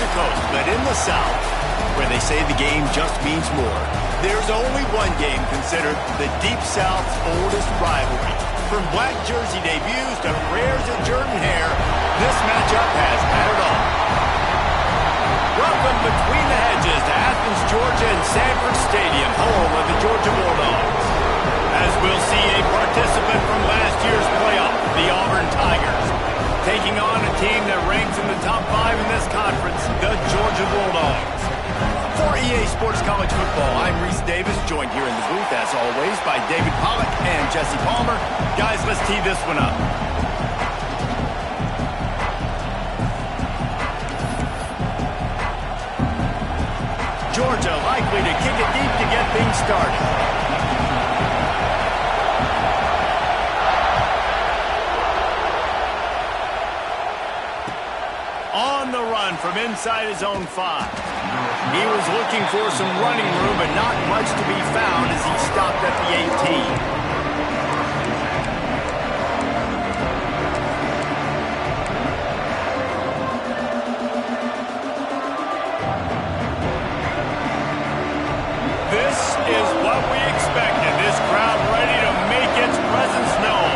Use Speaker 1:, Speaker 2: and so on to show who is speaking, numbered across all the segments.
Speaker 1: to coast, but in the South, where they say the game just means more, there's only one game considered the Deep South's oldest rivalry. From black jersey debuts to prayers at Jordan Hare, this matchup has had it all. Welcome between the hedges to Athens, Georgia and Sanford Stadium, home of the Georgia Bulldogs. As we'll see a participant from last year's playoff, the Auburn Tigers, taking on a team that ranks in the top 5 in this conference, the Georgia Bulldogs. For EA Sports College Football, I'm Reese Davis, joined here in the booth, as always, by David Pollack and Jesse Palmer. Guys, let's tee this one up. Georgia likely to kick it deep to get things started. On the run from inside his own 5. He was looking for some running room, but not much to be found as he stopped at the 18. This is what we expected. This crowd ready to make its presence known.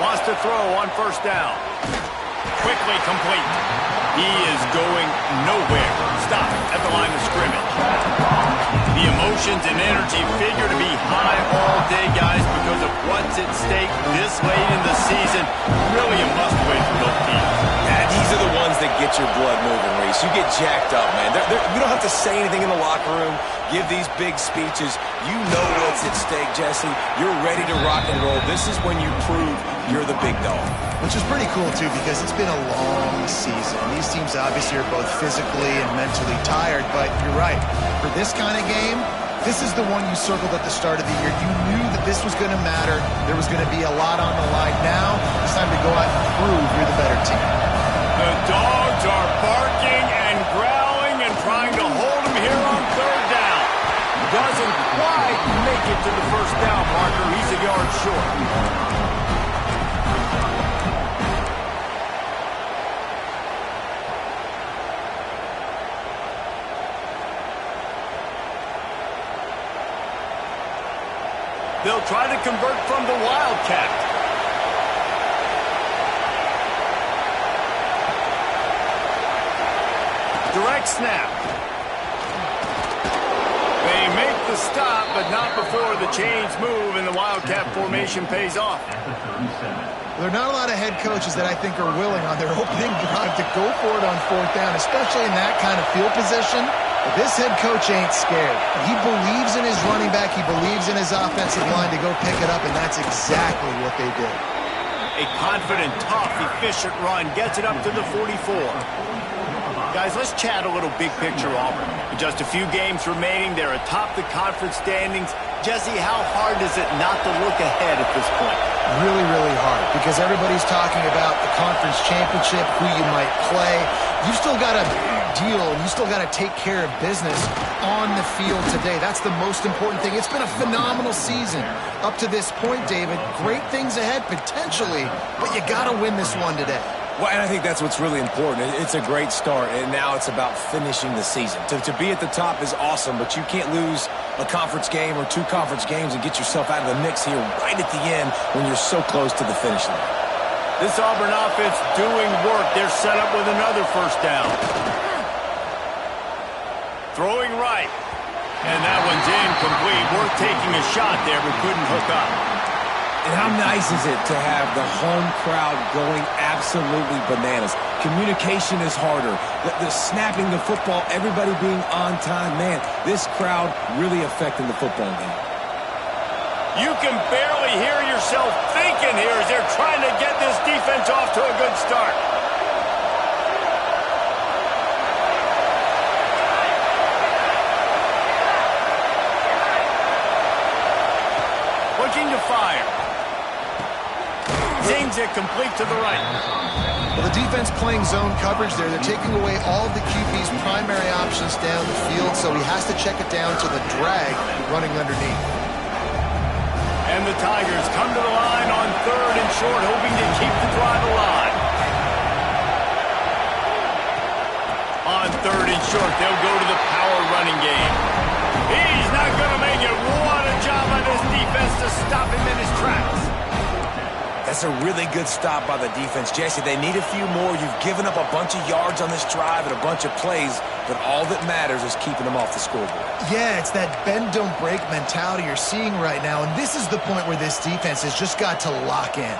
Speaker 1: Wants to throw on first down. Quickly complete. He is going nowhere. Stop at the line of scrimmage. The emotions and energy figure to be high all day, guys, because of what's at stake this late in the season. Really a must-win for both teams.
Speaker 2: Yeah, these are the ones that get your blood moving, Reese. You get jacked up, man. You don't have to say anything in the locker room, give these big speeches. You know what's at stake, Jesse. You're ready to rock and roll. This is when you prove you're the big dog.
Speaker 3: Which is pretty cool, too, because it's been a long season. These teams obviously are both physically and mentally tired, but you're right. For this kind of game, this is the one you circled at the start of the year. You knew that this was going to matter. There was going to be a lot on the line. Now, it's time to go out and prove you're the better team.
Speaker 1: The dogs are barking and growling and trying to hold him here on third down. Doesn't quite make it to the first down marker. He's a yard short. They'll try to convert from the Wildcat. Direct snap. They make the stop, but not before the chains move and the Wildcat formation pays off.
Speaker 3: There are not a lot of head coaches that I think are willing on their opening drive to go for it on fourth down, especially in that kind of field position. But this head coach ain't scared. He believes in his running back. He believes in his offensive line to go pick it up, and that's exactly what they did.
Speaker 1: A confident, tough, efficient run gets it up to the 44. Guys, let's chat a little big picture Auburn. With just a few games remaining, they're atop the conference standings. Jesse, how hard is it not to look ahead at this point?
Speaker 3: Really, really hard, because everybody's talking about the conference championship, who you might play. You've still got to deal, and you still got to take care of business on the field today. That's the most important thing. It's been a phenomenal season up to this point, David. Great things ahead, potentially, but you got to win this one today.
Speaker 2: Well, and I think that's what's really important. It's a great start, and now it's about finishing the season. To be at the top is awesome, but you can't lose a conference game or 2 conference games and get yourself out of the mix here right at the end when you're so close to the finish line.
Speaker 1: This Auburn offense doing work. They're set up with another first down. Throwing right. And that one's incomplete. Worth taking a shot there, but couldn't hook up.
Speaker 2: And how nice is it to have the home crowd going absolutely bananas? Communication is harder. The snapping the football, everybody being on time. Man, this crowd really affecting the football game.
Speaker 1: You can barely hear yourself thinking here as they're trying to get this defense off to a good start. Looking to fire. Zings it complete to the right.
Speaker 3: Well, the defense playing zone coverage there. They're taking away all of the QB's primary options down the field, so he has to check it down to the drag running underneath.
Speaker 1: And the Tigers come to the line on third and short, hoping to keep the drive alive. third and short. They'll go to the power running game. He's not going to make it. What a job by this defense to stop him in his tracks.
Speaker 2: That's a really good stop by the defense. Jesse, they need a few more. You've given up a bunch of yards on this drive and a bunch of plays, but all that matters is keeping them off the scoreboard.
Speaker 3: Yeah, it's that bend, don't break mentality you're seeing right now, and this is the point where this defense has just got to lock in.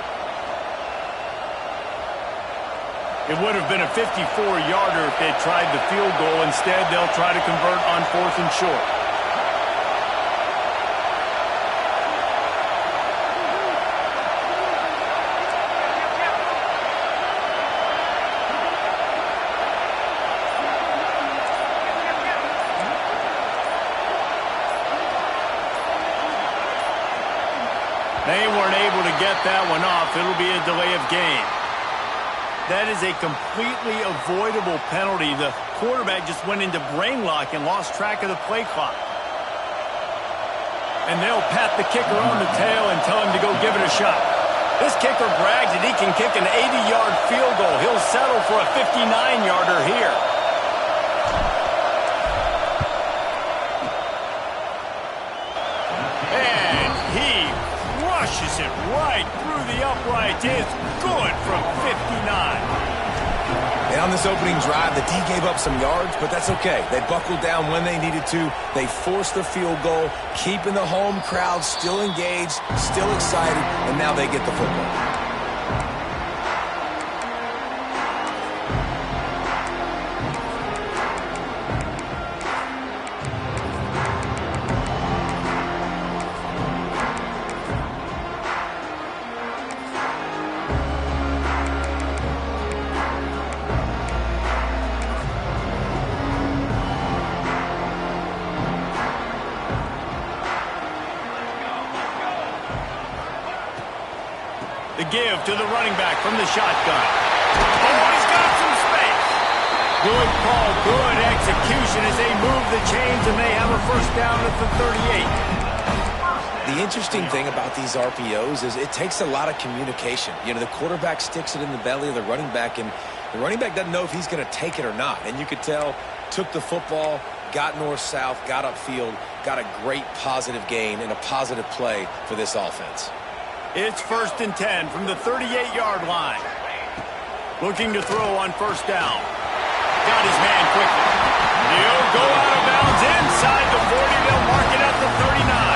Speaker 1: It would have been a 54-yarder if they tried the field goal. Instead, they'll try to convert on 4th and short. They weren't able to get that one off. It'll be a delay of game. That is a completely avoidable penalty. The quarterback just went into brain lock and lost track of the play clock. And they'll pat the kicker on the tail and tell him to go give it a shot. This kicker brags that he can kick an 80-yard field goal. He'll settle for a 59-yarder here. Pushes it right through the upright. It's good from 59.
Speaker 2: And on this opening drive, the D gave up some yards, but that's okay. They buckled down when they needed to. They forced the field goal, keeping the home crowd still engaged, still excited, and now they get the football.
Speaker 1: The give to the running back from the shotgun. Oh, he's got some space. Good call, good execution as they move the chains and they have a first down at the 38.
Speaker 2: The interesting thing about these RPOs is it takes a lot of communication. You know, the quarterback sticks it in the belly of the running back, and the running back doesn't know if he's going to take it or not. And you could tell, took the football, got north-south, got upfield, got a great positive gain and a positive play for this offense.
Speaker 1: It's 1st and 10 from the 38-yard line. Looking to throw on first down. Got his man quickly. He'll go out of bounds inside the 40. They'll mark it at the 39.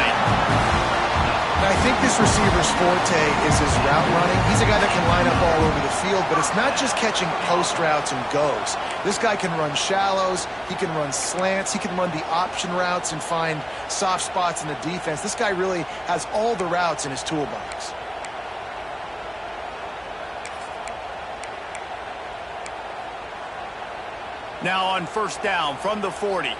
Speaker 3: I think this receiver's forte is his route running. He's a guy that can line up all over the field, but it's not just catching post routes and goes. This guy can run shallows, he can run slants, he can run the option routes and find soft spots in the defense. This guy really has all the routes in his toolbox.
Speaker 1: Now on first down from the 40.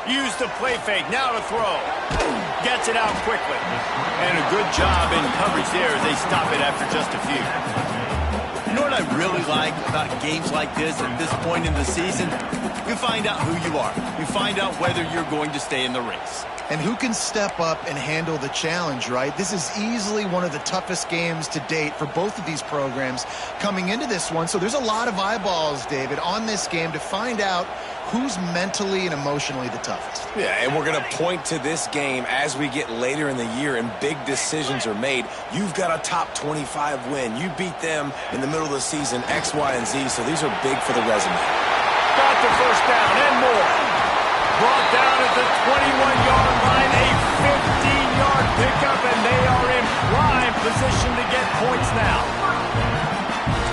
Speaker 1: Use the play fake, now to throw. Gets it out quickly. And a good job in coverage there as they stop it after just a few. You know what I really like about games like this at this point in the season? You find out who you are. You find out whether you're going to stay in the race.
Speaker 3: And who can step up and handle the challenge, right? This is easily one of the toughest games to date for both of these programs coming into this one. So there's a lot of eyeballs, David, on this game to find out who's mentally and emotionally the toughest.
Speaker 2: Yeah, and we're going to point to this game as we get later in the year and big decisions are made. You've got a top 25 win. You beat them in the middle of the season, X, Y, and Z, so these are big for the resume.
Speaker 1: Got the first down and more. Brought down at the 21-yard line, a 15-yard pickup, and they are in prime position to get points now.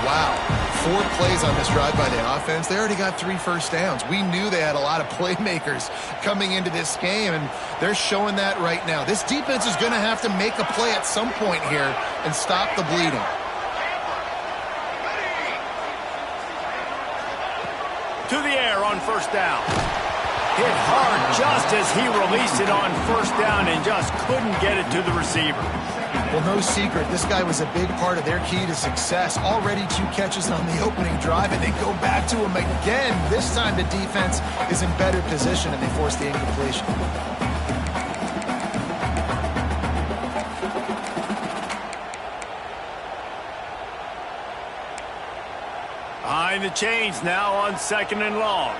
Speaker 3: Wow. 4 plays on this drive by the offense. They already got 3 first downs. We knew they had a lot of playmakers coming into this game, and they're showing that right now. This defense is going to have to make a play at some point here and stop the bleeding.
Speaker 1: To the air on first down. Hit hard just as he released it on first down and just couldn't get it to the receiver.
Speaker 3: Well, no secret, this guy was a big part of their key to success. Already 2 catches on the opening drive, and they go back to him again. This time the defense is in better position, and they force the incompletion.
Speaker 1: the chains now on 2nd and long.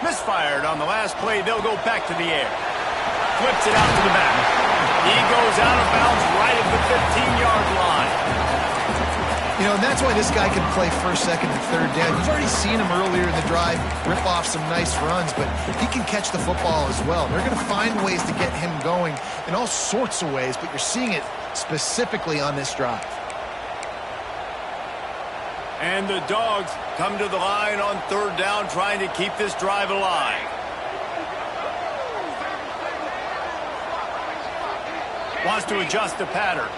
Speaker 1: Misfired on the last play. They'll go back to the air. Flips it out to the back. He goes out of bounds right at the 15-yard line.
Speaker 3: You know, and that's why this guy can play first, second, and third down. You've already seen him earlier in the drive rip off some nice runs, but he can catch the football as well. They're going to find ways to get him going in all sorts of ways, but you're seeing it specifically on this drive.
Speaker 1: And the Dogs come to the line on 3rd down, trying to keep this drive alive. Wants to adjust the pattern.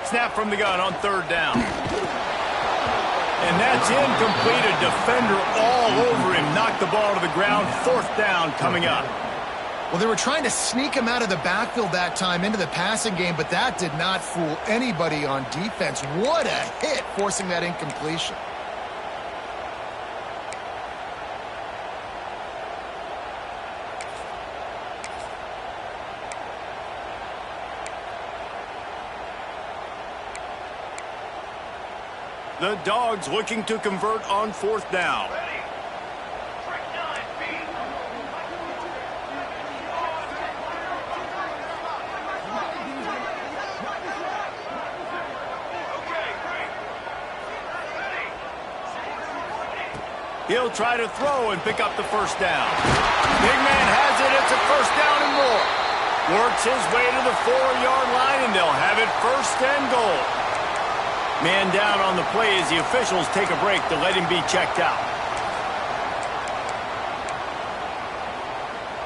Speaker 1: Snap from the gun on 3rd down. And that's incomplete. A defender all over him. Knocked the ball to the ground. 4th down coming up.
Speaker 3: Well, they were trying to sneak him out of the backfield that time into the passing game, but that did not fool anybody on defense. What a hit, forcing that incompletion.
Speaker 1: The Dogs looking to convert on 4th down. He'll try to throw and pick up the 1st down. Big man has it. It's a 1st down and more. Works his way to the 4-yard line, and they'll have it 1st and goal. Man down on the play as the officials take a break to let him be checked out.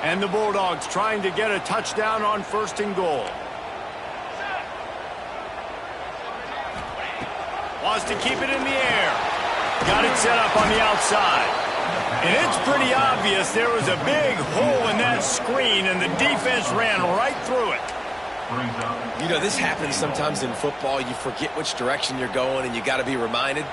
Speaker 1: And the Bulldogs trying to get a touchdown on 1st and goal. Wants to keep it in the air. Got it set up on the outside. And it's pretty obvious there was a big hole in that screen, and the defense ran right through it.
Speaker 2: You know, this happens sometimes in football. You forget which direction you're going, and you got to be reminded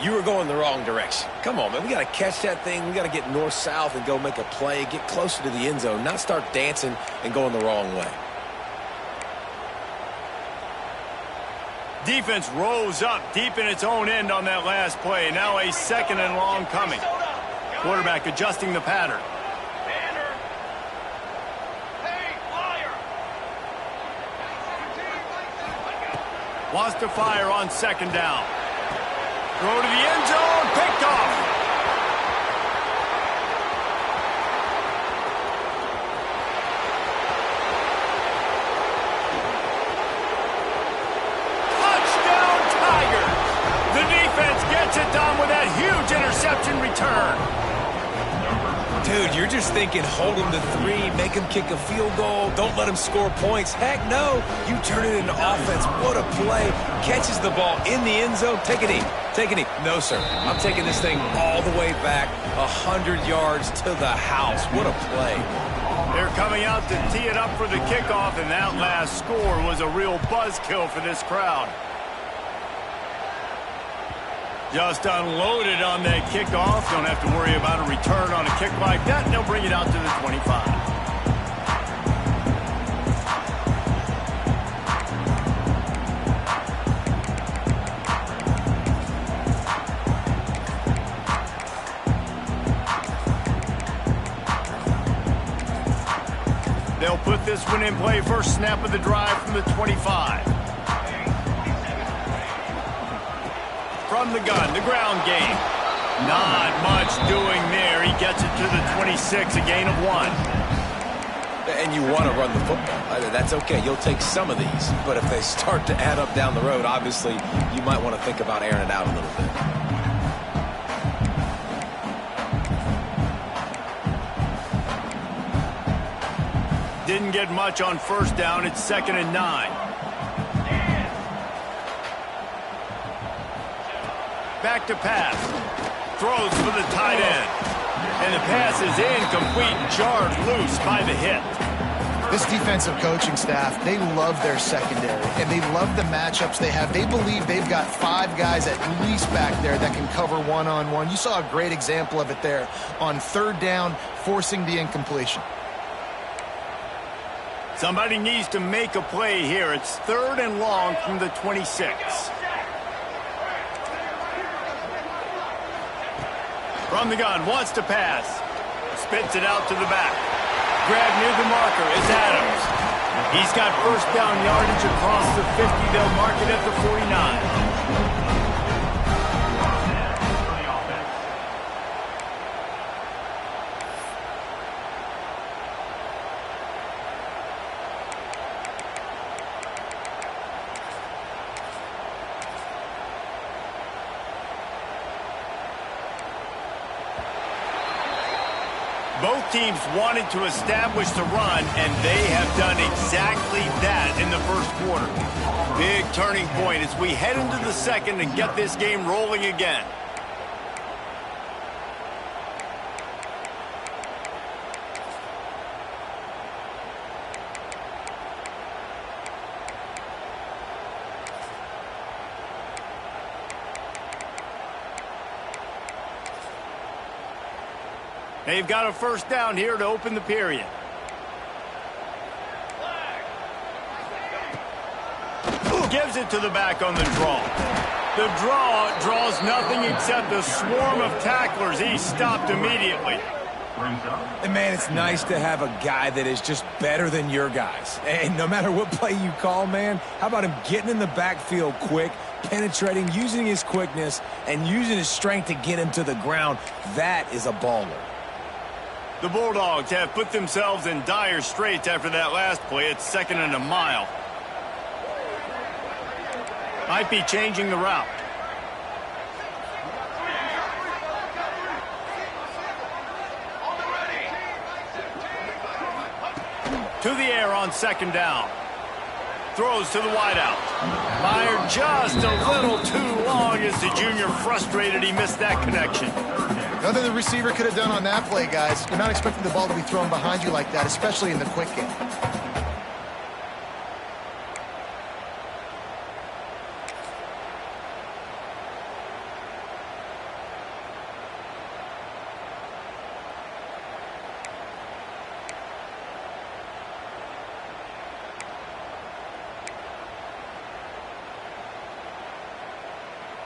Speaker 2: you were going the wrong direction. Come on, man. We got to catch that thing. We got to get north-south and go make a play, get closer to the end zone, not start dancing and going the wrong way.
Speaker 1: Defense rose up deep in its own end on that last play. Now a 2nd and long coming. Quarterback adjusting the pattern. Wants to fire on 2nd down. Throw to the end zone. Picked off. Touchdown Tigers. The defense gets it done with that huge interception return.
Speaker 2: Dude, you're just thinking hold him to 3, make him kick a field goal, don't let him score points. Heck no, you turn it into offense. What a play. Catches the ball in the end zone. Take a knee. Take a knee. No, sir. I'm taking this thing all the way back 100 yards to the house. What a play.
Speaker 1: They're coming out to tee it up for the kickoff, and that last score was a real buzzkill for this crowd. Just unloaded on that kickoff. Don't have to worry about a return on a kick like that. And they'll bring it out to the 25. They'll put this one in play. First snap of the drive from the 25. From the gun, the ground game. Not much doing there. He gets it to the 26, a gain of 1.
Speaker 2: And you want to run the football. That's okay. You'll take some of these. But if they start to add up down the road, obviously, you might want to think about airing it out a little bit.
Speaker 1: Didn't get much on 1st down. It's 2nd and 9. Back to pass. Throws for the tight end. And the pass is incomplete, jarred loose by the hit.
Speaker 3: This defensive coaching staff, they love their secondary, and they love the matchups they have. They believe they've got 5 guys at least back there that can cover one-on-one. You saw a great example of it there on 3rd down, forcing the incompletion.
Speaker 1: Somebody needs to make a play here. It's 3rd and long from the 26. From the gun, wants to pass. Spits it out to the back. Grab near the marker is Adams. He's got 1st down yardage across the 50. They'll mark it at the 49. Both teams wanted to establish the run, and they have done exactly that in the 1st quarter. Big turning point as we head into the 2nd and get this game rolling again. They've got a 1st down here to open the period. Gives it to the back on the draw. The draw draws nothing except a swarm of tacklers. He's stopped immediately.
Speaker 2: And, man, it's nice to have a guy that is just better than your guys. And no matter what play you call, man, how about him getting in the backfield quick, penetrating, using his quickness, and using his strength to get him to the ground? That is a baller.
Speaker 1: The Bulldogs have put themselves in dire straits after that last play. It's 2nd and a mile. Might be changing the route. To the air on 2nd down. Throws to the wideout. Fired just a little too long as the junior frustrated. He missed that connection.
Speaker 3: Nothing the receiver could have done on that play, guys. You're not expecting the ball to be thrown behind you like that, especially in the quick game.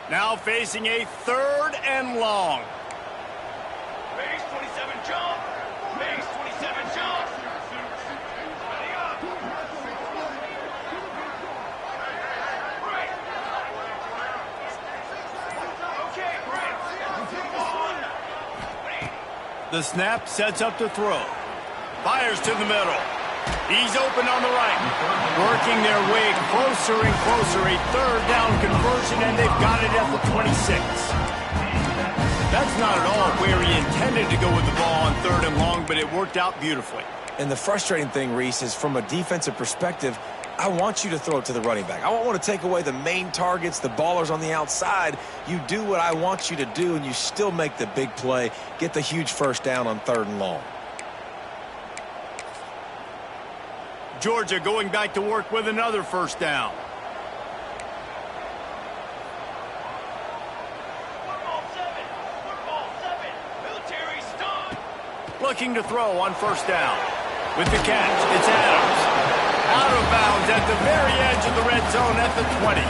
Speaker 1: Now facing a 3rd and long.
Speaker 4: Base 27 jump. Base 27 jump. Ready up. Break. Okay, break.
Speaker 1: The snap sets up to throw. Fires to the middle. He's open on the right. Working their way closer and closer. A 3rd down conversion, and they've got it at the 26. That's not at all where he intended to go with the ball on 3rd and long, but it worked out beautifully.
Speaker 2: And the frustrating thing, Reese, is from a defensive perspective, I want you to throw it to the running back. I don't want to take away the main targets, the ballers on the outside. You do what I want you to do, and you still make the big play, get the huge 1st down on 3rd and long.
Speaker 1: Georgia going back to work with another 1st down.
Speaker 4: Football 7. Military stun.
Speaker 1: Looking to throw on 1st down. With the catch, it's Adams. Out of bounds at the very edge of the red zone at the 20.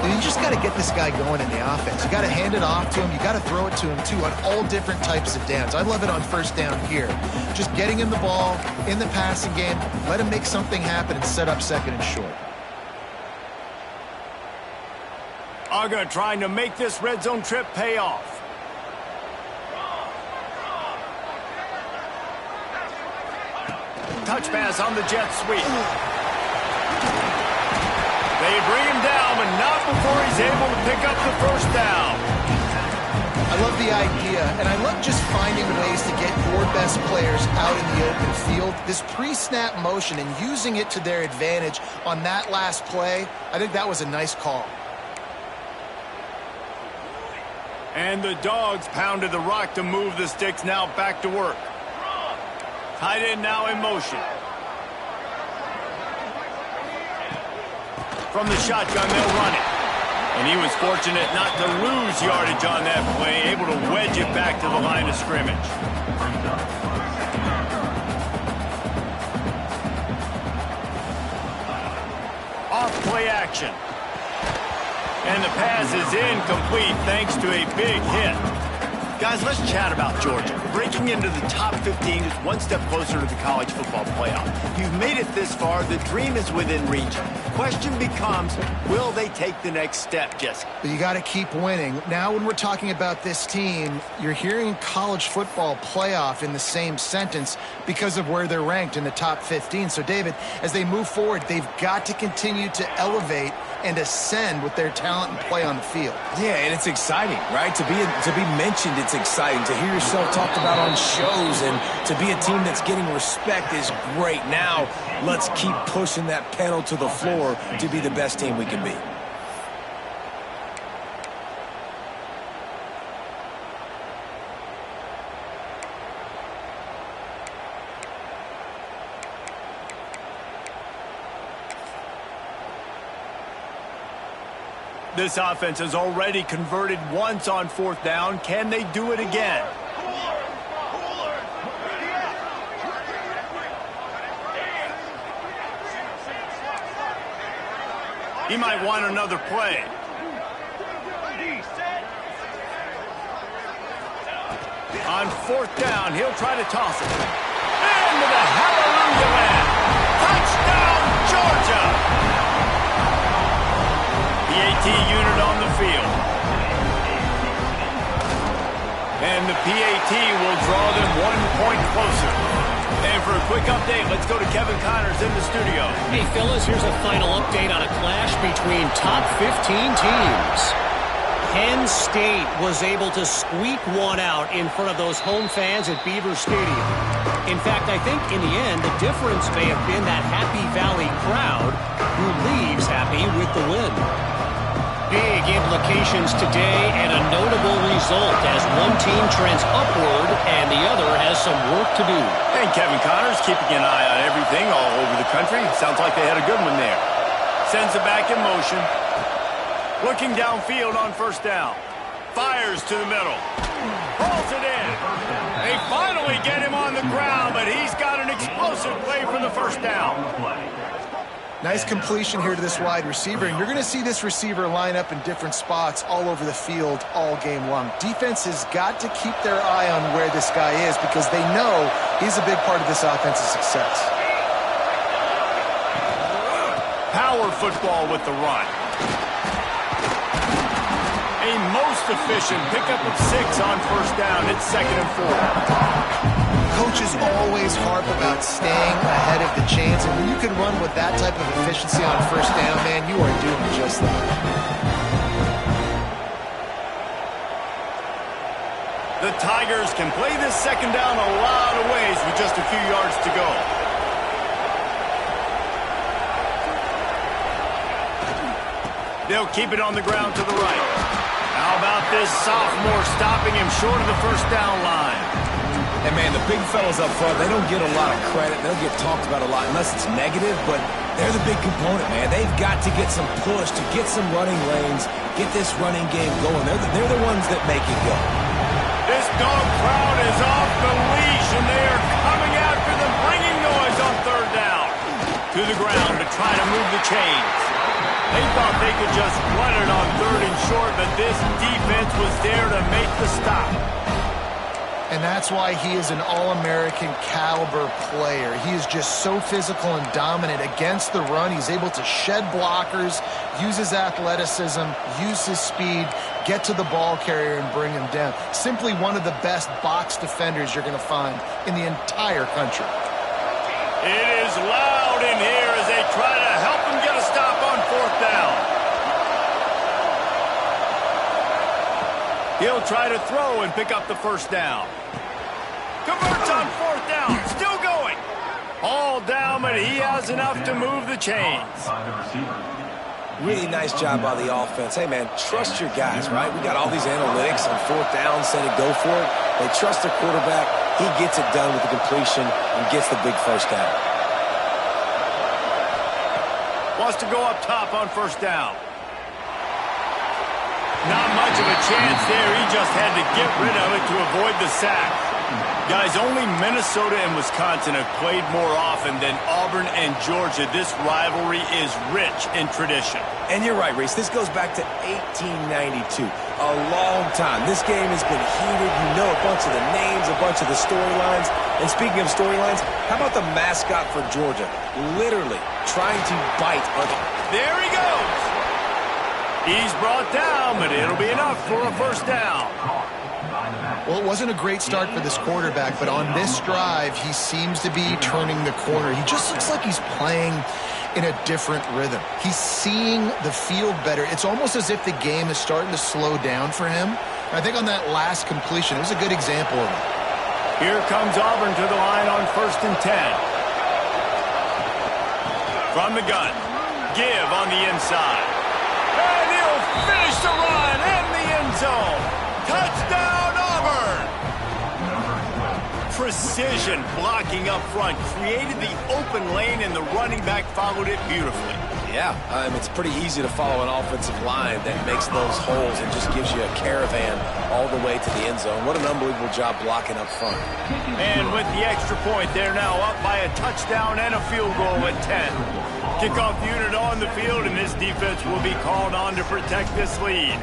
Speaker 3: You just got to get this guy going in the offense. You got to hand it off to him. You got to throw it to him, too, on all different types of downs. I love it on 1st down here. Just getting him the ball in the passing game, let him make something happen and set up 2nd and short.
Speaker 1: Aga trying to make this red zone trip pay off. Touch pass on the jet sweep. They bring him down, but not before he's able to pick up the 1st down.
Speaker 3: I love the idea, and I love just finding ways to get your best players out in the open field. This pre-snap motion and using it to their advantage on that last play, I think that was a nice call.
Speaker 1: And the Dogs pounded the rock to move the sticks. Now back to work. Tight end now in motion. From the shotgun, they'll run it. And he was fortunate not to lose yardage on that play, able to wedge it back to the line of scrimmage. Off play action. And the pass is incomplete thanks to a big hit. Guys, let's chat about Georgia. Breaking into the top 15 is one step closer to the college football playoff. You've made it this far. The dream is within reach. Question becomes, will they take the next step, Jesse?
Speaker 3: But you got to keep winning. Now when we're talking about this team, you're hearing college football playoff in the same sentence because of where they're ranked in the top 15. So, David, as they move forward, they've got to continue to elevate and ascend with their talent and play on the field.
Speaker 2: Yeah, and it's exciting, right? To be mentioned, it's exciting. To hear yourself talked about on shows and to be a team that's getting respect is great. Now, let's keep pushing that pedal to the floor to be the best team we can be.
Speaker 1: This offense has already converted once on fourth down. Can they do it again? He might want another play. On fourth down, he'll try to toss it. Into the hallelujah land. Touchdown, Georgia! PAT unit on the field. And the PAT will draw them 1 point closer. And for a quick update, let's go to Kevin Connors in the studio.
Speaker 5: Hey, fellas, here's a final update on a clash between top 15 teams. Penn State was able to squeak one out in front of those home fans at Beaver Stadium. In fact, I think in the end, the difference may have been that Happy Valley crowd who leaves happy with the win. Big implications today and a notable result as one team trends upward and the other has some work to do.
Speaker 1: And Kevin Connors keeping an eye on everything all over the country. Sounds like they had a good one there. Sends it back in motion. Looking downfield on first down. Fires to the middle. Pulls it in. They finally get him on the ground, but he's got an explosive play for the first down.
Speaker 3: Nice completion here to this wide receiver, and you're going to see this receiver line up in different spots all over the field all game long. Defense has got to keep their eye on where this guy is because they know he's a big part of this offense's success.
Speaker 1: Power football with the run. A most efficient pickup of 6 on first down. It's 2nd and 4.
Speaker 3: Coaches always harp about staying ahead of the chains, and when you can run with that type of efficiency on first down, man, you are doing just that.
Speaker 1: The Tigers can play this second down a lot of ways with just a few yards to go. They'll keep it on the ground to the right. How about this sophomore stopping him short of the first down line?
Speaker 2: And, man, the big fellas up front, they don't get a lot of credit. They don't get talked about a lot unless it's negative, but they're the big component, man. They've got to get some push, to get some running lanes, get this running game going. They're the ones that make it go.
Speaker 1: This dog crowd is off the leash, and they are coming after them, bringing noise on third down. To the ground to try to move the chains. They thought they could just run it on 3rd and short, but this defense was there to make the stop.
Speaker 3: And that's why he is an All-American caliber player. He is just so physical and dominant against the run. He's able to shed blockers, use his athleticism, use his speed, get to the ball carrier and bring him down. Simply one of the best box defenders you're going to find in the entire country.
Speaker 1: It is loud in here as they try to help him get a stop on 4th down. He'll try to throw and pick up the first down. Converts on 4th down. Still going. All down, but he has enough to move the chains.
Speaker 2: Really nice job by the offense. Hey, man, trust your guys, right? We got all these analytics on 4th down, said it, go for it. They trust their quarterback. He gets it done with the completion and gets the big first down.
Speaker 1: Wants to go up top on first down. Not much of a chance there. He just had to get rid of it to avoid the sack. Guys, only Minnesota and Wisconsin have played more often than Auburn and Georgia. This rivalry is rich in tradition.
Speaker 2: And you're right, Reese. This goes back to 1892. A long time. This game has been heated. You know a bunch of the names, a bunch of the storylines. And speaking of storylines, how about the mascot for Georgia? Literally trying to bite on it.
Speaker 1: There he goes. He's brought down, but it'll be enough for a first down.
Speaker 3: Well, it wasn't a great start for this quarterback, but on this drive, he seems to be turning the corner. He just looks like he's playing in a different rhythm. He's seeing the field better. It's almost as if the game is starting to slow down for him. I think on that last completion, it was a good example of it.
Speaker 1: Here comes Auburn to the line on 1st and 10. From the gun, give on the inside. And he'll finish the run in the end zone. Touchdown, Auburn! Precision blocking up front created the open lane, and the running back followed it beautifully.
Speaker 2: Yeah, it's pretty easy to follow an offensive line that makes those holes and just gives you a caravan all the way to the end zone. What an unbelievable job blocking up front.
Speaker 1: And with the extra point, they're now up by a touchdown and a field goal at 10. Kickoff unit on the field, and this defense will be called on to protect this lead.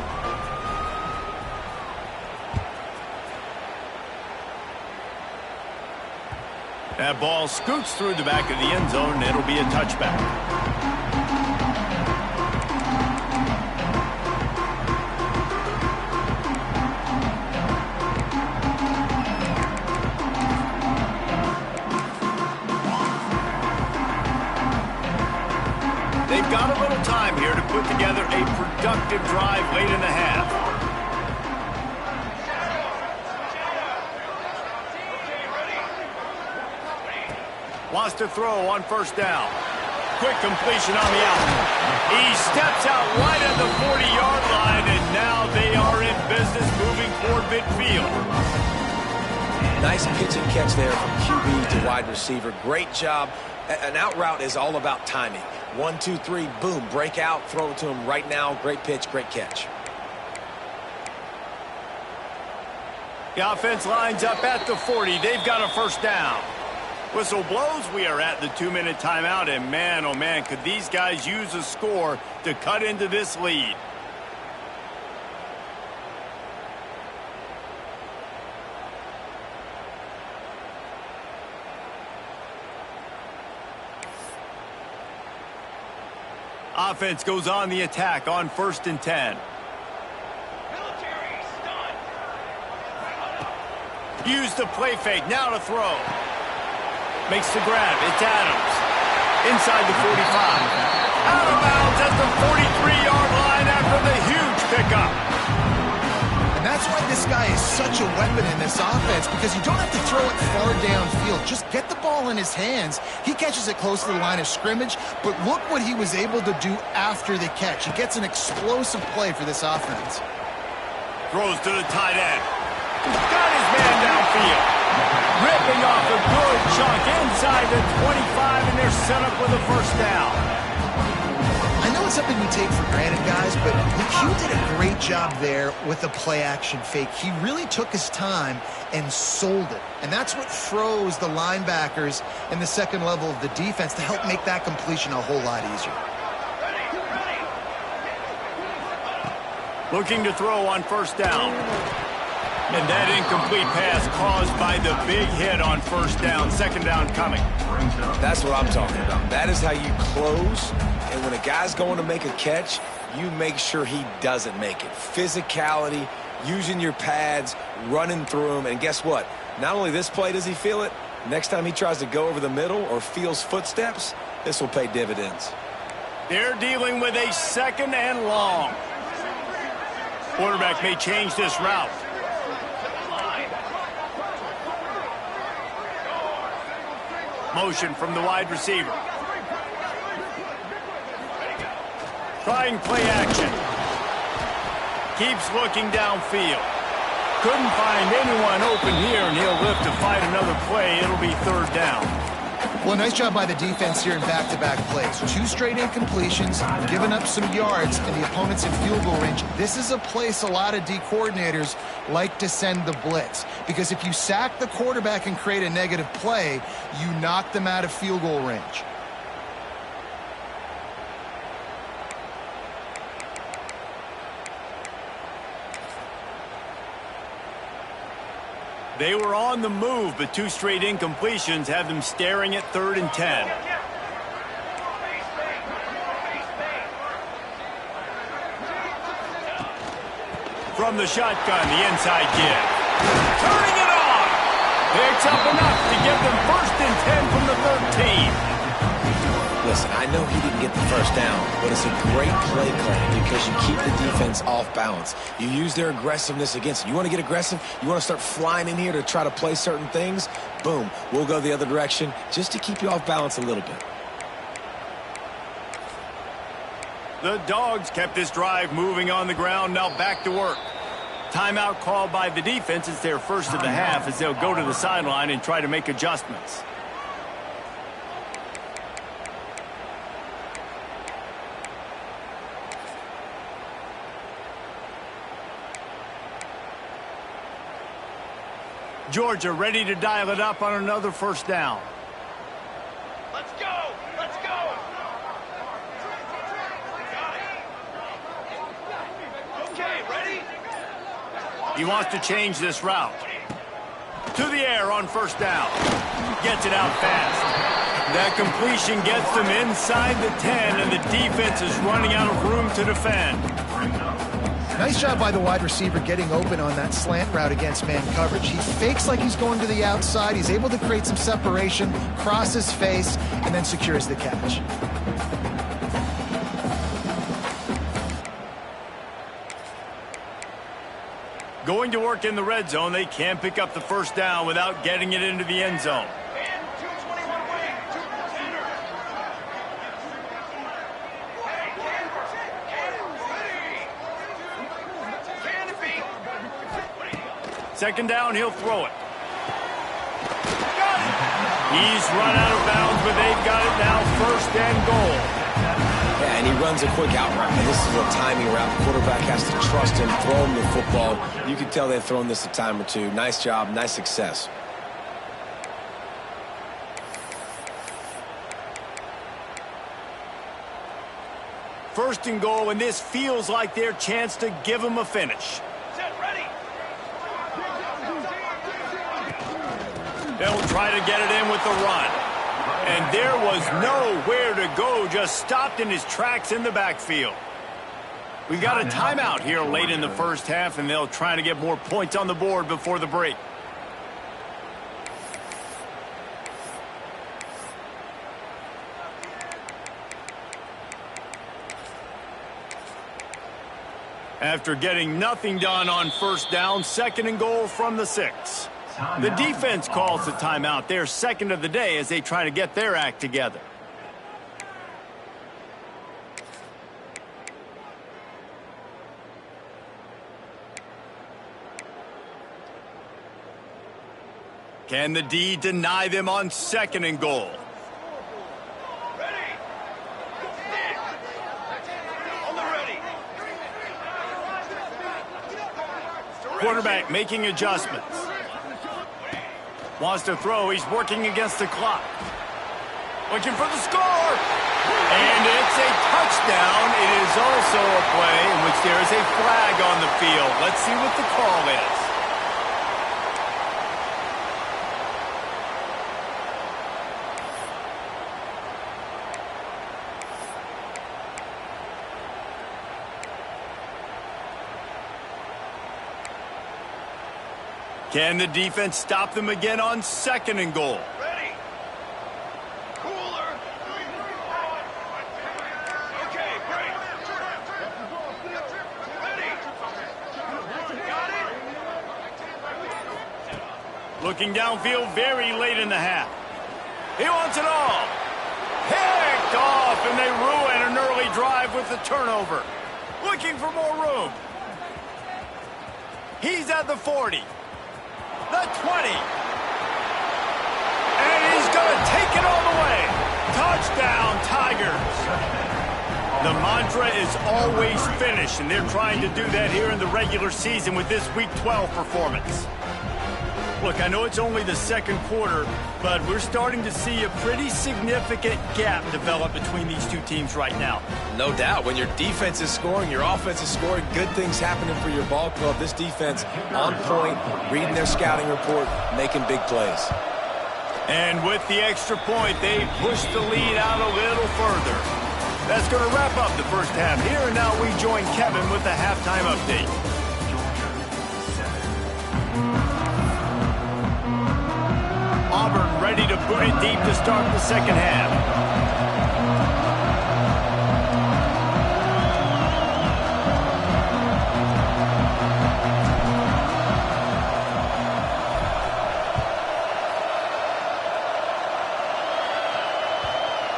Speaker 1: That ball scoots through the back of the end zone, and it'll be a touchback. They've got a little time here to put together a productive drive late in the half. Wants to throw on first down. Quick completion on the out. He steps out right at the 40-yard line, and now they are in business moving toward midfield.
Speaker 2: Nice pitch and catch there from QB to wide receiver. Great job. An out route is all about timing. 1, 2, 3, boom, break out, throw it to him right now. Great pitch, great catch.
Speaker 1: The offense lines up at the 40. They've got a first down. Whistle blows. We are at the 2-minute timeout, and man, oh man, could these guys use a score to cut into this lead. Offense goes on the attack on 1st and 10.
Speaker 4: Military stunt.
Speaker 1: Use the play fake, now to throw. Makes the grab, it's Adams. Inside the 45. Out of bounds at the 43-yard line after the huge pickup.
Speaker 3: And that's why this guy is such a weapon in this offense, because you don't have to throw it far downfield. Just get the ball in his hands. He catches it close to the line of scrimmage, but look what he was able to do after the catch. He gets an explosive play for this offense.
Speaker 1: Throws to the tight end. Got his man downfield. Ripping off a good chunk inside the 25, and they're set up with a first down.
Speaker 3: I know it's something we take for granted, guys, but McHugh did a great job there with the play-action fake. He really took his time and sold it. And that's what froze the linebackers in the second level of the defense to help make that completion a whole lot easier.
Speaker 1: Looking to throw on first down. And that incomplete pass caused by the big hit on first down. Second down coming.
Speaker 2: That's what I'm talking about. That is how you close. And when a guy's going to make a catch, you make sure he doesn't make it. Physicality, using your pads, running through them. And guess what? Not only this play does he feel it, next time he tries to go over the middle or feels footsteps, this will pay dividends.
Speaker 1: They're dealing with a second and long. Quarterback may change this route. Motion from the wide receiver. Trying play action. Keeps looking downfield. Couldn't find anyone open here, and he'll live to fight another play. It'll be third down.
Speaker 3: Well, nice job by the defense here in back-to-back plays. 2 straight incompletions, giving up some yards, and the opponent's in field goal range. This is a place a lot of D coordinators like to send the blitz, because if you sack the quarterback and create a negative play, you knock them out of field goal range.
Speaker 1: They were on the move, but 2 straight incompletions have them staring at 3rd and 10. From the shotgun, the inside kid. Turning it on! Picks up enough to give them 1st and 10 from the 13.
Speaker 2: Listen, I know he didn't get the first down, but it's a great play plan because you keep the defense off balance. You use their aggressiveness against it. You want to get aggressive? You want to start flying in here to try to play certain things? Boom, we'll go the other direction just to keep you off balance a little bit.
Speaker 1: The Dogs kept this drive moving on the ground, now back to work. Timeout called by the defense. It's their first of the half as they'll go to the sideline and try to make adjustments. Georgia ready to dial it up on another 1st down.
Speaker 4: Let's go! Let's go! Got it. Okay, ready?
Speaker 1: He wants to change this route. To the air on 1st down. Gets it out fast. That completion gets them inside the 10, and the defense is running out of room to defend.
Speaker 3: Nice job by the wide receiver getting open on that slant route against man coverage. He fakes like he's going to the outside. He's able to create some separation, cross his face, and then secures the catch.
Speaker 1: Going to work in the red zone. They can't pick up the 1st down without getting it into the end zone.
Speaker 4: And 221 wing. 2 center.
Speaker 1: Second down, he'll throw it. Got it. He's run out of bounds, but they've got it now 1st and goal.
Speaker 2: Yeah, and he runs a quick out route. And this is a timing route. The quarterback has to trust him, throw him the football. You can tell they've thrown this a time or two. Nice job, nice success.
Speaker 1: First and goal, and this feels like their chance to give them a finish.
Speaker 4: Set, ready.
Speaker 1: They'll try to get it in with the run. And there was nowhere to go, just stopped in his tracks in the backfield. We've got a timeout here late in the 1st half, and they'll try to get more points on the board before the break. After getting nothing done on 1st down, 2nd and goal from the 6. The defense calls the timeout, their 2nd of the day, as they try to get their act together. Can the D deny them on 2nd and goal?
Speaker 4: Ready. Stand. On the ready.
Speaker 1: Quarterback making adjustments. Wants to throw. He's working against the clock. Looking for the score. And it's a touchdown. It is also a play in which there is a flag on the field. Let's see what the call is. Can the defense stop them again on 2nd and goal?
Speaker 4: Ready. Cooler. Okay, break. Ready. Got it.
Speaker 1: Looking downfield very late in the half. He wants it all. Picked off, and they ruin an early drive with the turnover. Looking for more room. He's at the 40. The 20. And he's going to take it all the down, Tigers. The mantra is always finish, and they're trying to do that here in the regular season with this Week 12 performance. Look, I know it's only the second quarter, but we're starting to see a pretty significant gap develop between these two teams right now.
Speaker 2: No doubt. When your defense is scoring, your offense is scoring, good things happening for your ball club. This defense on point, reading their scouting report, making big plays.
Speaker 1: And with the extra point, they pushed the lead out a little further. That's going to wrap up the first half here, and now we join Kevin with the halftime update. Auburn ready to boot it deep to start the second half.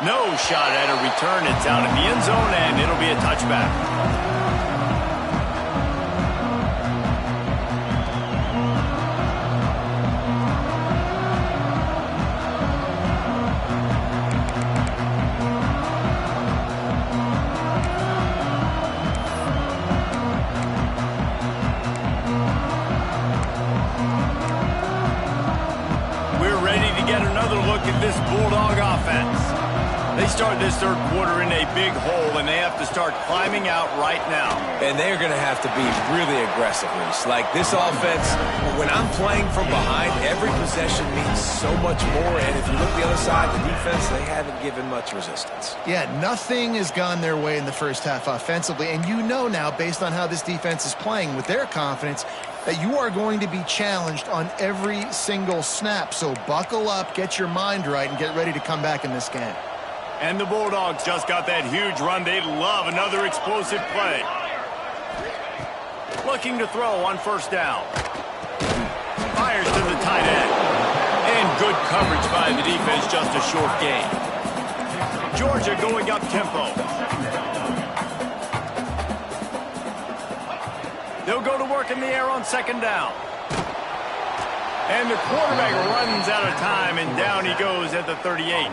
Speaker 1: No shot at a return. It's out in the end zone, and it'll be a touchback. At this Bulldog offense. They start this third quarter in a big hole, and they have to start climbing out right now.
Speaker 2: And they're going to have to be really aggressive, Reese. Like this offense, when I'm playing from behind, every possession means so much more. And if you look the other side, the defense, they haven't given much resistance.
Speaker 3: Yeah, nothing has gone their way in the first half offensively. And you know now, based on how this defense is playing with their confidence, that you are going to be challenged on every single snap. So buckle up, get your mind right, and get ready to come back in this game.
Speaker 1: And the Bulldogs just got that huge run. They'd love another explosive play. Looking to throw on first down. Fires to the tight end. And good coverage by the defense, just a short gain. Georgia going up tempo. They'll go to work in the air on second down. And the quarterback runs out of time, and down he goes at the 38.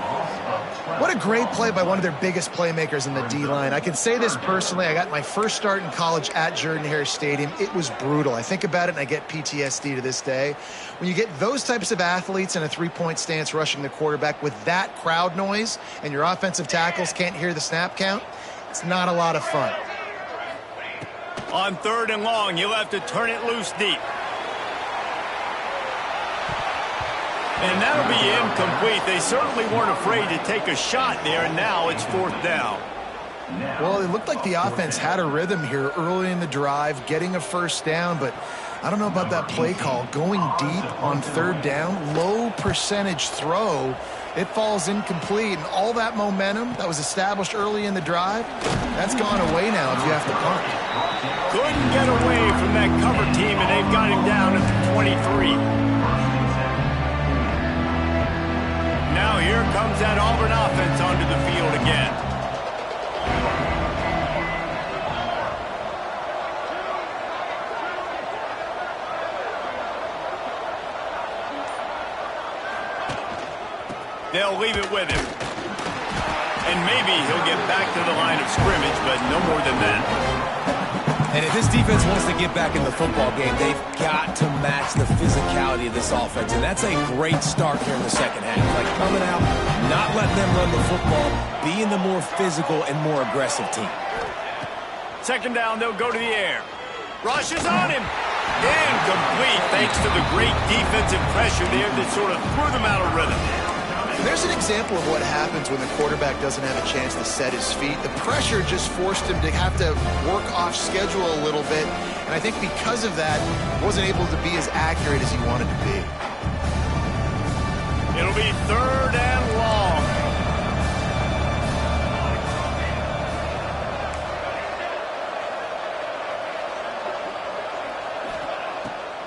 Speaker 3: What a great play by one of their biggest playmakers in the D-line. I can say this personally. I got my first start in college at Jordan-Hare Stadium. It was brutal. I think about it, and I get PTSD to this day. When you get those types of athletes in a three-point stance rushing the quarterback with that crowd noise, and your offensive tackles can't hear the snap count, it's not a lot of fun.
Speaker 1: On third and long, you'll have to turn it loose deep. And that'll be incomplete. They certainly weren't afraid to take a shot there, and now it's fourth down.
Speaker 3: Well, it looked like the offense had a rhythm here early in the drive, getting a first down, but I don't know about that play call. Going deep on third down, low percentage throw, it falls incomplete, and all that momentum that was established early in the drive, that's gone away now if you have to punt.
Speaker 1: Couldn't get away from that cover team, and they've got him down at the 23. Now here comes that Auburn offense onto the field again. They'll leave it with him. And maybe he'll get back to the line of scrimmage, but no more than that.
Speaker 2: And if this defense wants to get back in the football game, they've got to match the physicality of this offense. And that's a great start here in the second half. Like coming out, not letting them run the football, being the more physical and more aggressive team.
Speaker 1: Second down, they'll go to the air. Rush is on him. Incomplete, thanks to the great defensive pressure there that sort of threw them out of rhythm.
Speaker 3: There's an example of what happens when the quarterback doesn't have a chance to set his feet. The pressure just forced him to have to work off schedule a little bit, and I think because of that, wasn't able to be as accurate as he wanted to be.
Speaker 1: It'll be third and long.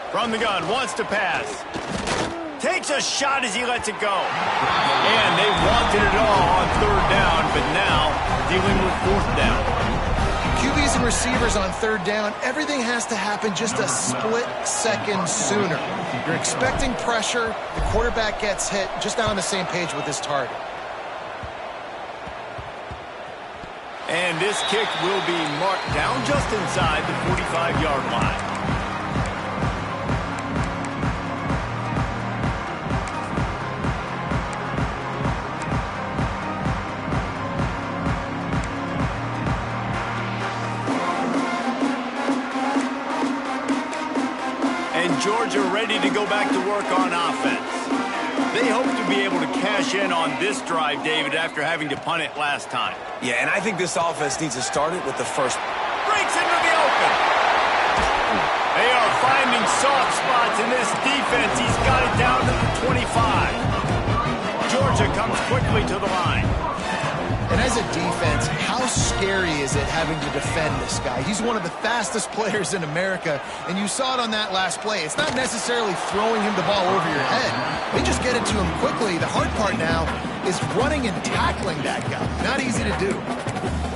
Speaker 1: From the gun, wants to pass. Takes a shot as he lets it go. And they wanted it all on third down, but now dealing with fourth down.
Speaker 3: QBs and receivers on third down, everything has to happen just a split second sooner. You're expecting pressure, the quarterback gets hit, just not on the same page with his target.
Speaker 1: And this kick will be marked down just inside the 45-yard line. And Georgia ready to go back to work on offense. They hope to be able to cash in on this drive, David, after having to punt it last time.
Speaker 2: Yeah, and I think this offense needs to start it with the first.
Speaker 1: Breaks into the open. They are finding soft spots in this defense. He's got it down to the 25. Georgia comes quickly to the line.
Speaker 3: And as a defense, how scary is it having to defend this guy? He's one of the fastest players in America, and you saw it on that last play. It's not necessarily throwing him the ball over your head. They just get it to him quickly. The hard part now is running and tackling that guy. Not easy to do.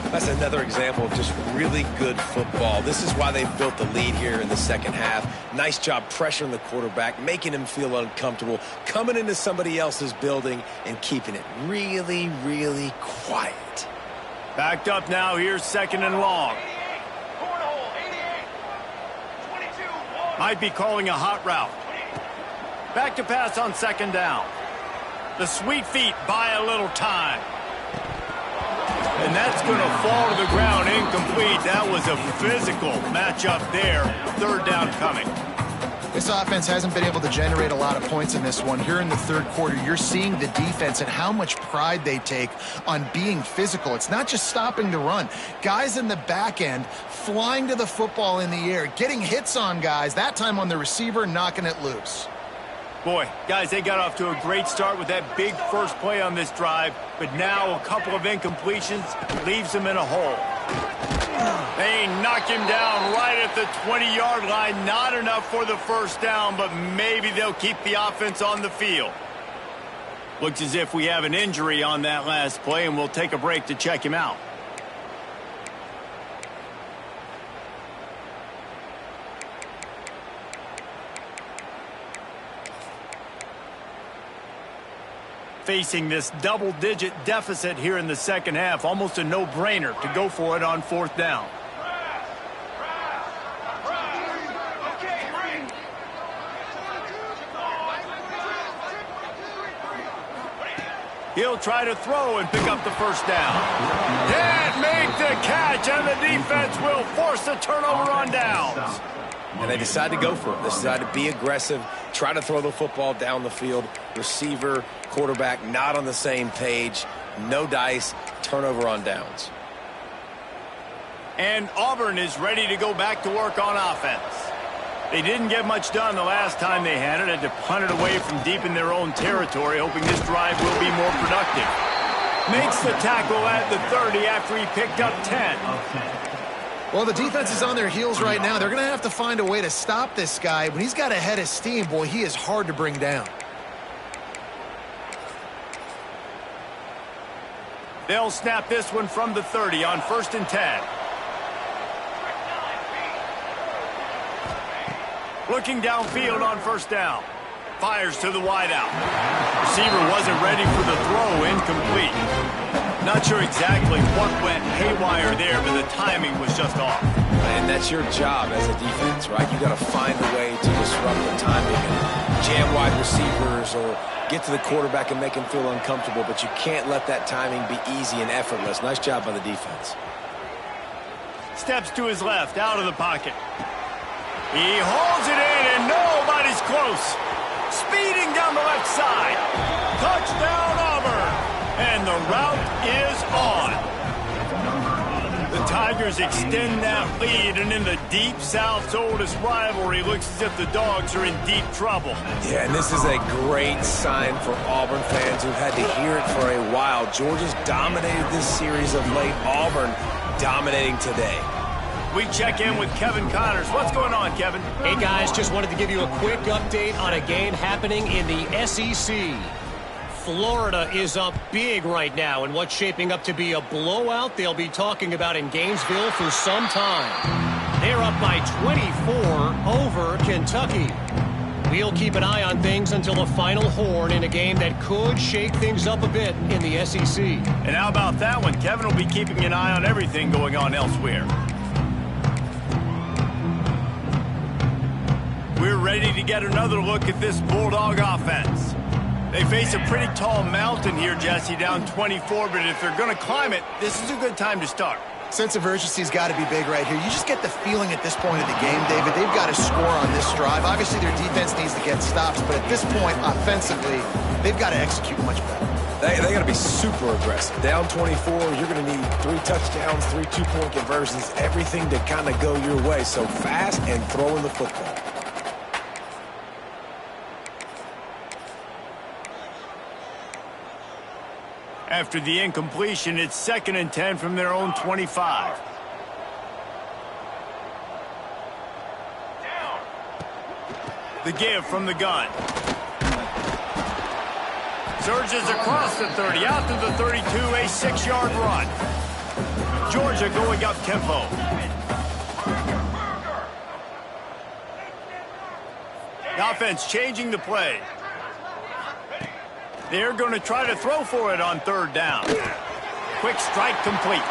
Speaker 2: That's another example of just really good football. This is why they built the lead here in the second half. Nice job pressuring the quarterback, making him feel uncomfortable, coming into somebody else's building and keeping it really, really quiet.
Speaker 1: Backed up now. Here's second and long. Might be calling a hot route. Back to pass on second down. The sweet feet buy a little time. And that's going to fall to the ground incomplete. That was a physical matchup there. Third down coming.
Speaker 3: This offense hasn't been able to generate a lot of points in this one. Here in the third quarter, you're seeing the defense and how much pride they take on being physical. It's not just stopping the run. Guys in the back end flying to the football in the air, getting hits on guys, that time on the receiver, knocking it loose.
Speaker 1: Boy, guys, they got off to a great start with that big first play on this drive, but now a couple of incompletions leaves them in a hole. They knock him down right at the 20-yard line. Not enough for the first down, but maybe they'll keep the offense on the field. Looks as if we have an injury on that last play, and we'll take a break to check him out. Facing this double-digit deficit here in the second half, almost a no-brainer to go for it on fourth down. He'll try to throw and pick up the first down. Can't make the catch, and the defense will force a turnover on downs.
Speaker 2: And they decide to go for it. They decide to be aggressive, try to throw the football down the field. Receiver, quarterback not on the same page. No dice, turnover on downs.
Speaker 1: And Auburn is ready to go back to work on offense. They didn't get much done the last time they had it. Had to punt it away from deep in their own territory, hoping this drive will be more productive. Makes the tackle at the 30 after he picked up 10.
Speaker 3: Well, the defense is on their heels right now. They're going to have to find a way to stop this guy. When he's got a head of steam, boy, he is hard to bring down.
Speaker 1: They'll snap this one from the 30 on 1st and 10. Looking downfield on first down. Fires to the wideout. Receiver wasn't ready for the throw, incomplete. Not sure exactly what went haywire there, but the timing was just off.
Speaker 2: And that's your job as a defense, right? You got to find a way to disrupt the timing and jam wide receivers or get to the quarterback and make him feel uncomfortable, but you can't let that timing be easy and effortless. Nice job by the defense.
Speaker 1: Steps to his left, out of the pocket. He holds it in, and nobody's close. Speeding down the left side. Touchdown, Auburn. And the route is on. The Tigers extend that lead, and in the Deep South's oldest rivalry, looks as if the Dogs are in deep trouble.
Speaker 2: Yeah, and this is a great sign for Auburn fans who've had to hear it for a while. Georgia's dominated this series of late. Auburn dominating today.
Speaker 1: We check in with Kevin Connors. What's going on, Kevin?
Speaker 5: Hey, guys, just wanted to give you a quick update on a game happening in the SEC. Florida is up big right now in what's shaping up to be a blowout they'll be talking about in Gainesville for some time. They're up by 24 over Kentucky. We'll keep an eye on things until the final horn in a game that could shake things up a bit in the SEC.
Speaker 1: And how about that one? Kevin will be keeping an eye on everything going on elsewhere. We're ready to get another look at this Bulldog offense. They face a pretty tall mountain here, Jesse, down 24, but if they're going to climb it, this is a good time to start.
Speaker 3: Sense of urgency's got to be big right here. You just get the feeling at this point of the game, David, they've got to score on this drive. Obviously, their defense needs to get stops, but at this point, offensively, they've got to execute much better.
Speaker 2: They got to be super aggressive. Down 24, you're going to need 3 touchdowns, 3 two-point conversions, everything to kind of go your way. So fast and throwing the football.
Speaker 1: After the incompletion, it's 2nd and 10 from their own 25. The give from the gun. Surges across the 30, out to the 32, a 6-yard run. Georgia going up tempo. The offense changing the play. They're going to try to throw for it on 3rd down. Quick strike complete.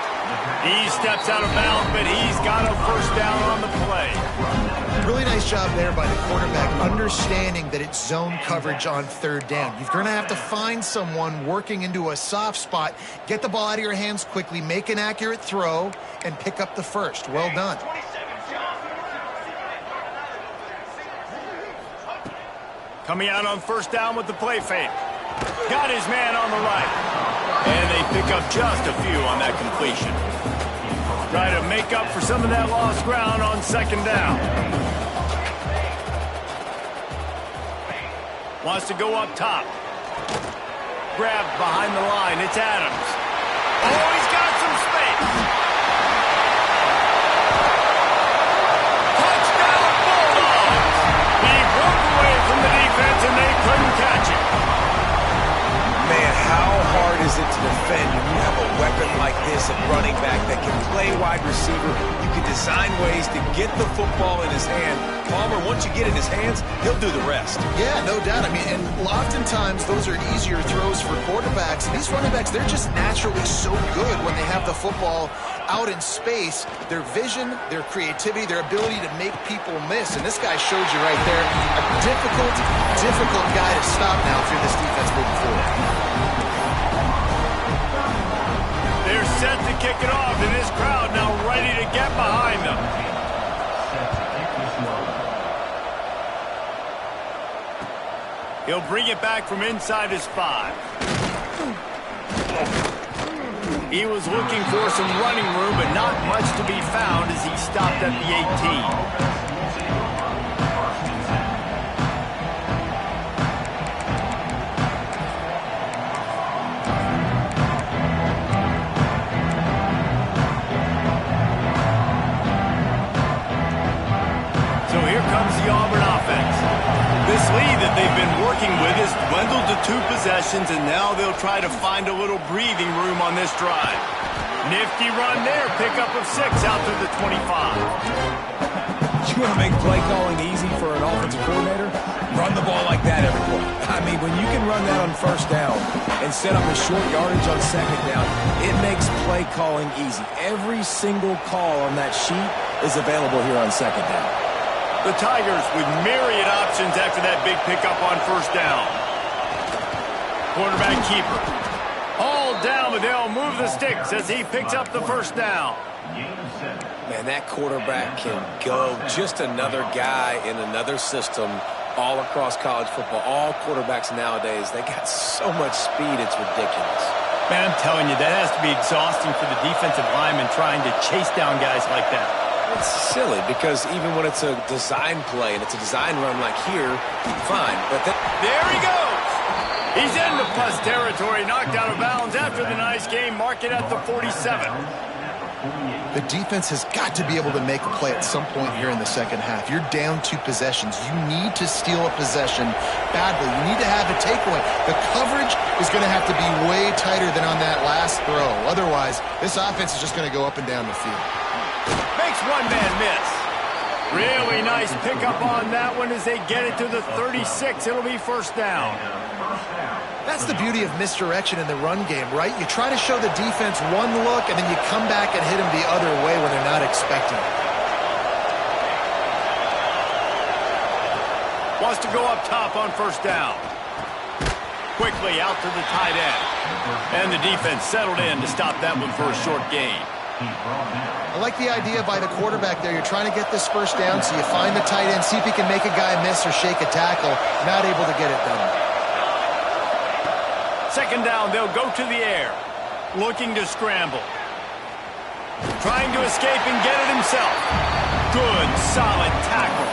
Speaker 1: He steps out of bounds, but he's got a 1st down on the play.
Speaker 3: Really nice job there by the quarterback, understanding that it's zone coverage on 3rd down. You're going to have to find someone working into a soft spot, get the ball out of your hands quickly, make an accurate throw, and pick up the 1st. Well done.
Speaker 1: Coming out on 1st down with the play fake. Got his man on the right. And they pick up just a few on that completion. Try to make up for some of that lost ground on 2nd down. Wants to go up top. Grabbed behind the line. It's Adams. Oh, he's got some space. Touchdown Bulldogs. He broke away from the defense and they couldn't catch it.
Speaker 2: Man, how hard is it to defend when you have a weapon like this, a running back that can play wide receiver? You can design ways to get the football in his hand. Palmer, once you get in his hands, he'll do the rest.
Speaker 3: Yeah, no doubt. I mean, and oftentimes those are easier throws for quarterbacks. And these running backs, they're just naturally so good when they have the football out in space. Their vision, their creativity, their ability to make people miss. And this guy showed you right there, a difficult guy to stop now if you're this defense moving forward.
Speaker 1: They're set to kick it off, and this crowd now ready to get behind them. He'll bring it back from inside his 5. He was looking for some running room, but not much to be found as he stopped at the 18. So here comes the Auburn offense. This lead that they've been working with has dwindled to 2 possessions, and now they'll try to find a little breathing room on this drive. Nifty run there, pickup of 6 out to the 25.
Speaker 2: You want to make play calling easy for an offensive coordinator? Run the ball like that every play. I mean, when you can run that on 1st down and set up a short yardage on 2nd down, it makes play calling easy. Every single call on that sheet is available here on 2nd down.
Speaker 1: The Tigers with myriad options after that big pickup on 1st down. Quarterback keeper. All down, but they'll move the sticks as he picks up the 1st down.
Speaker 2: Man, that quarterback can go. Just another guy in another system all across college football. All quarterbacks nowadays, they got so much speed, it's ridiculous.
Speaker 1: Man, I'm telling you, that has to be exhausting for the defensive lineman trying to chase down guys like that.
Speaker 2: It's silly because even when it's a design play and it's a design run like here, fine. But
Speaker 1: there he goes. He's into plus territory, knocked out of bounds after the nice game. Mark it at the 47.
Speaker 3: The defense has got to be able to make a play at some point here in the 2nd half. You're down 2 possessions. You need to steal a possession badly. You need to have a takeaway. The coverage is going to have to be way tighter than on that last throw. Otherwise, this offense is just going to go up and down the field.
Speaker 1: Makes one man miss. Really nice pickup on that one as they get it to the 36. It'll be first down.
Speaker 3: That's the beauty of misdirection in the run game, right? You try to show the defense one look, and then you come back and hit them the other way when they're not expecting it.
Speaker 1: Wants to go up top on first down. Quickly out to the tight end. And the defense settled in to stop that one for a short gain.
Speaker 3: I like the idea by the quarterback there. You're trying to get this first down, so you find the tight end, see if he can make a guy miss or shake a tackle. Not able to get it done.
Speaker 1: Second down, they'll go to the air. Looking to scramble. Trying to escape and get it himself. Good, solid tackle.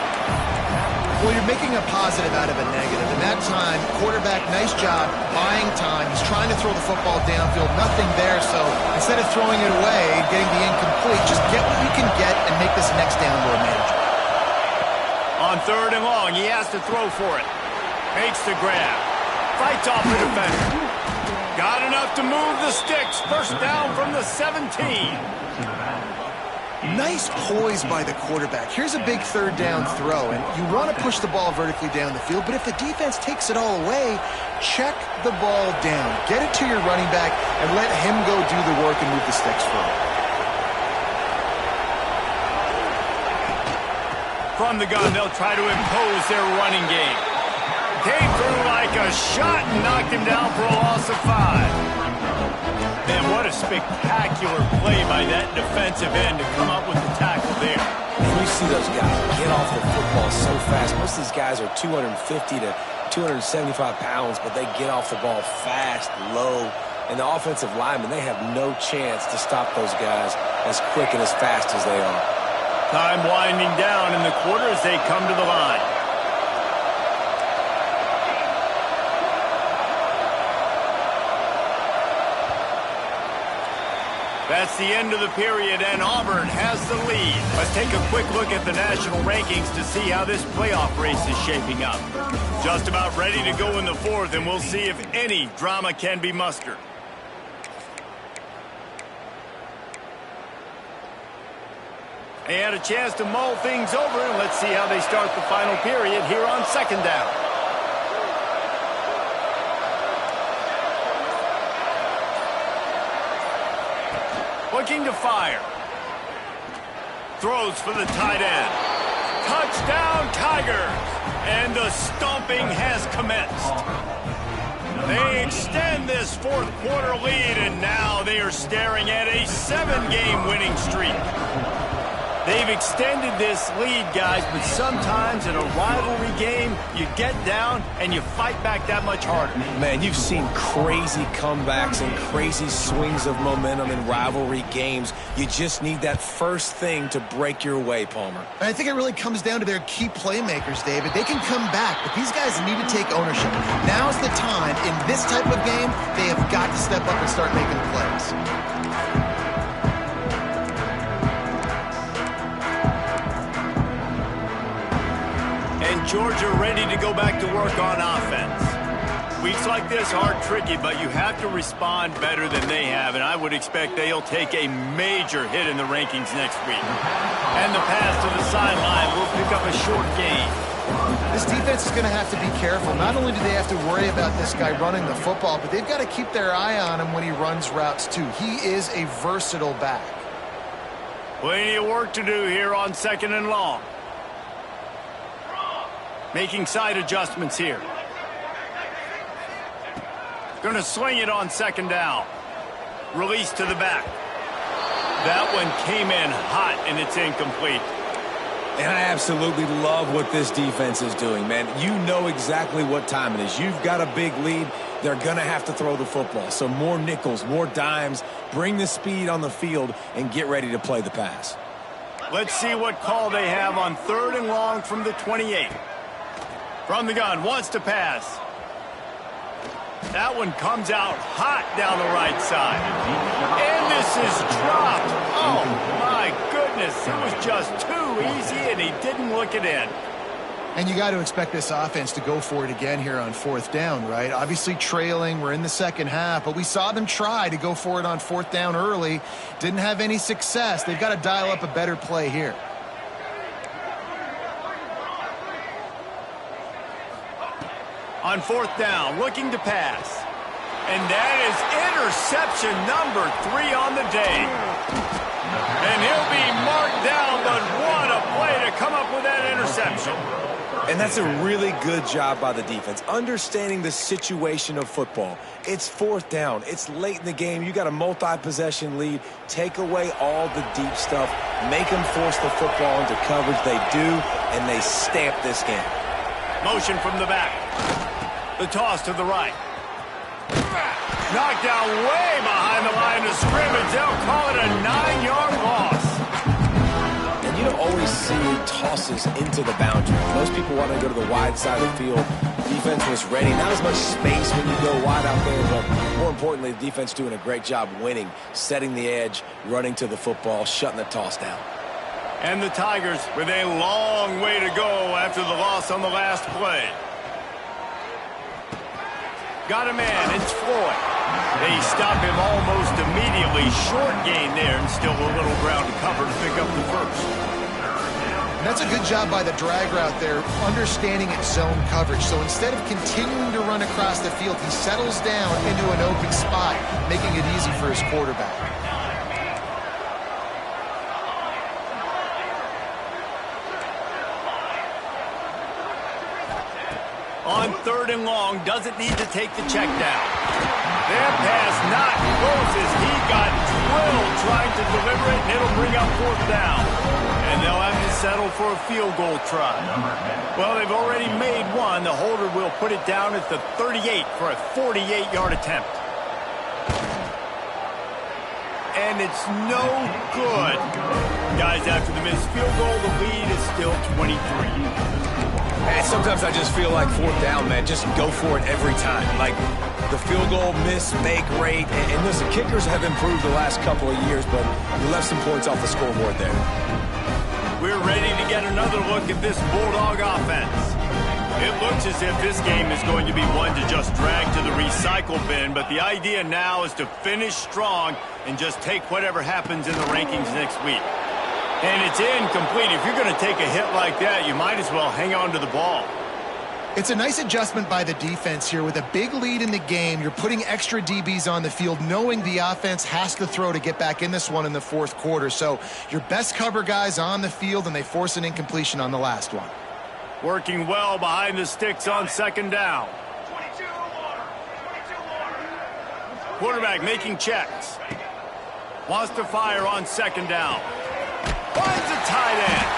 Speaker 3: Well, you're making a positive out of a negative. In that time, quarterback, nice job, buying time. He's trying to throw the football downfield. Nothing there, so instead of throwing it away and getting the incomplete, just get what you can get and make this next down more manageable.
Speaker 1: On third and long, he has to throw for it. Makes the grab. Fights off the defender. Got enough to move the sticks. First down from the 17.
Speaker 3: Nice poise by the quarterback. Here's a big third down throw, and you want to push the ball vertically down the field, but if the defense takes it all away, check the ball down. Get it to your running back and let him go do the work and move the sticks for him.
Speaker 1: From the gun, they'll try to impose their running game. Came through like a shot and knocked him down for a loss of 5. Man, what a spectacular play by that defensive end to come up with the tackle there.
Speaker 2: And you see those guys get off the football so fast. Most of these guys are 250 to 275 pounds, but they get off the ball fast, low. And the offensive linemen, they have no chance to stop those guys as quick and as fast as they are.
Speaker 1: Time winding down in the quarter as they come to the line. That's the end of the period, and Auburn has the lead. Let's take a quick look at the national rankings to see how this playoff race is shaping up. Just about ready to go in the fourth, and we'll see if any drama can be mustered. They had a chance to mull things over, and let's see how they start the final period here on second down. Looking to fire. Throws for the tight end. Touchdown, Tigers! And the stomping has commenced. They extend this fourth quarter lead, and now they are staring at a 7-game winning streak. They've extended this lead, guys, but sometimes in a rivalry game, you get down and you fight back that much harder.
Speaker 2: Man, you've seen crazy comebacks and crazy swings of momentum in rivalry games. You just need that first thing to break your way, Palmer.
Speaker 3: And I think it really comes down to their key playmakers, David. They can come back, but these guys need to take ownership. Now's the time. In this type of game, they have got to step up and start making plays.
Speaker 1: Georgia ready to go back to work on offense. Weeks like this are tricky, but you have to respond better than they have, and I would expect they'll take a major hit in the rankings next week. And the pass to the sideline will pick up a short gain.
Speaker 3: This defense is going to have to be careful. Not only do they have to worry about this guy running the football, but they've got to keep their eye on him when he runs routes too. He is a versatile back.
Speaker 1: Plenty of work to do here on second and long. Making side adjustments here. Going to swing it on second down. Release to the back. That one came in hot, and it's incomplete.
Speaker 2: And I absolutely love what this defense is doing, man. You know exactly what time it is. You've got a big lead. They're going to have to throw the football. So more nickels, more dimes. Bring the speed on the field and get ready to play the pass.
Speaker 1: Let's see what call they have on third and long from the 28. From the gun, wants to pass. That one comes out hot down the right side. And this is dropped. Oh, my goodness. It was just too easy, and he didn't look it in.
Speaker 3: And you got to expect this offense to go for it again here on fourth down, right? Obviously trailing. We're in the second half, but we saw them try to go for it on fourth down early. Didn't have any success. They've got to dial up a better play here.
Speaker 1: on 4th down, looking to pass. And that is interception number 3 on the day. And he'll be marked down, but what a play to come up with that interception.
Speaker 2: And that's a really good job by the defense, understanding the situation of football. It's 4th down. It's late in the game. You got a multi-possession lead. Take away all the deep stuff. Make them force the football into coverage. They do, and they stamp this game.
Speaker 1: Motion from the back. The toss to the right. Knocked down way behind the line of scrimmage. They'll call it a 9-yard loss.
Speaker 2: And you don't always see tosses into the boundary. Most people want to go to the wide side of the field. Defense was ready. Not as much space when you go wide out there, but more importantly, the defense doing a great job winning, setting the edge, running to the football, shutting the toss down.
Speaker 1: And the Tigers with a long way to go after the loss on the last play. Got a man, it's Floyd. They stop him almost immediately. Short gain there, and still a little ground to cover to pick up the first.
Speaker 3: And that's a good job by the drag route there, understanding its zone coverage. So instead of continuing to run across the field, he settles down into an open spot, making it easy for his quarterback.
Speaker 1: On 3rd and long, doesn't need to take the check down. That pass not close as he got drilled trying to deliver it, and it'll bring up 4th down. And they'll have to settle for a field goal try. Well, they've already made one. The holder will put it down at the 38 for a 48-yard attempt. And it's no good. Guys, after the missed field goal, the lead is still 23.
Speaker 2: And sometimes I just feel like 4th down, man. Just go for it every time. Like the field goal miss, make rate. And listen, kickers have improved the last couple of years, but you left some points off the scoreboard there.
Speaker 1: We're ready to get another look at this Bulldog offense. It looks as if this game is going to be one to just drag to the recycle bin, but the idea now is to finish strong and just take whatever happens in the rankings next week. And it's incomplete. If you're going to take a hit like that, you might as well hang on to the ball.
Speaker 3: It's a nice adjustment by the defense here. With a big lead in the game, you're putting extra DBs on the field, knowing the offense has to throw to get back in this one in the 4th quarter. So your best cover guys on the field, and they force an incompletion on the last one.
Speaker 1: Working well behind the sticks on 2nd down. Quarterback making checks. Wants to fire on 2nd down. Finds a tight end.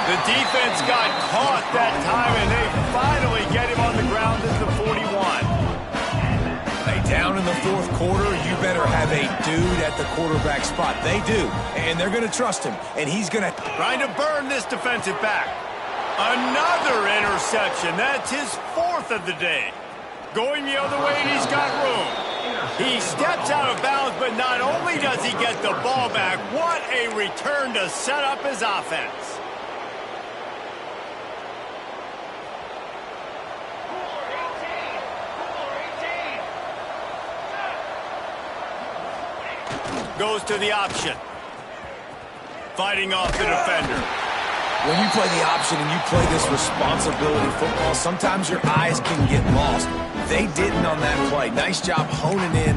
Speaker 1: The defense got caught that time, and they finally get him on the ground at the 41.
Speaker 2: Hey, down in the 4th quarter, you better have a dude at the quarterback spot. They do, and they're going to trust him, and he's going to...
Speaker 1: Trying to burn this defensive back. Another interception. That's his 4th of the day. Going the other way, and he's got room. He steps out of bounds, but not only does he get the ball back, what a return to set up his offense. Goes to the option. Fighting off the defender.
Speaker 2: When you play the option and you play this responsibility football, sometimes your eyes can get lost. They didn't on that play. Nice job honing in,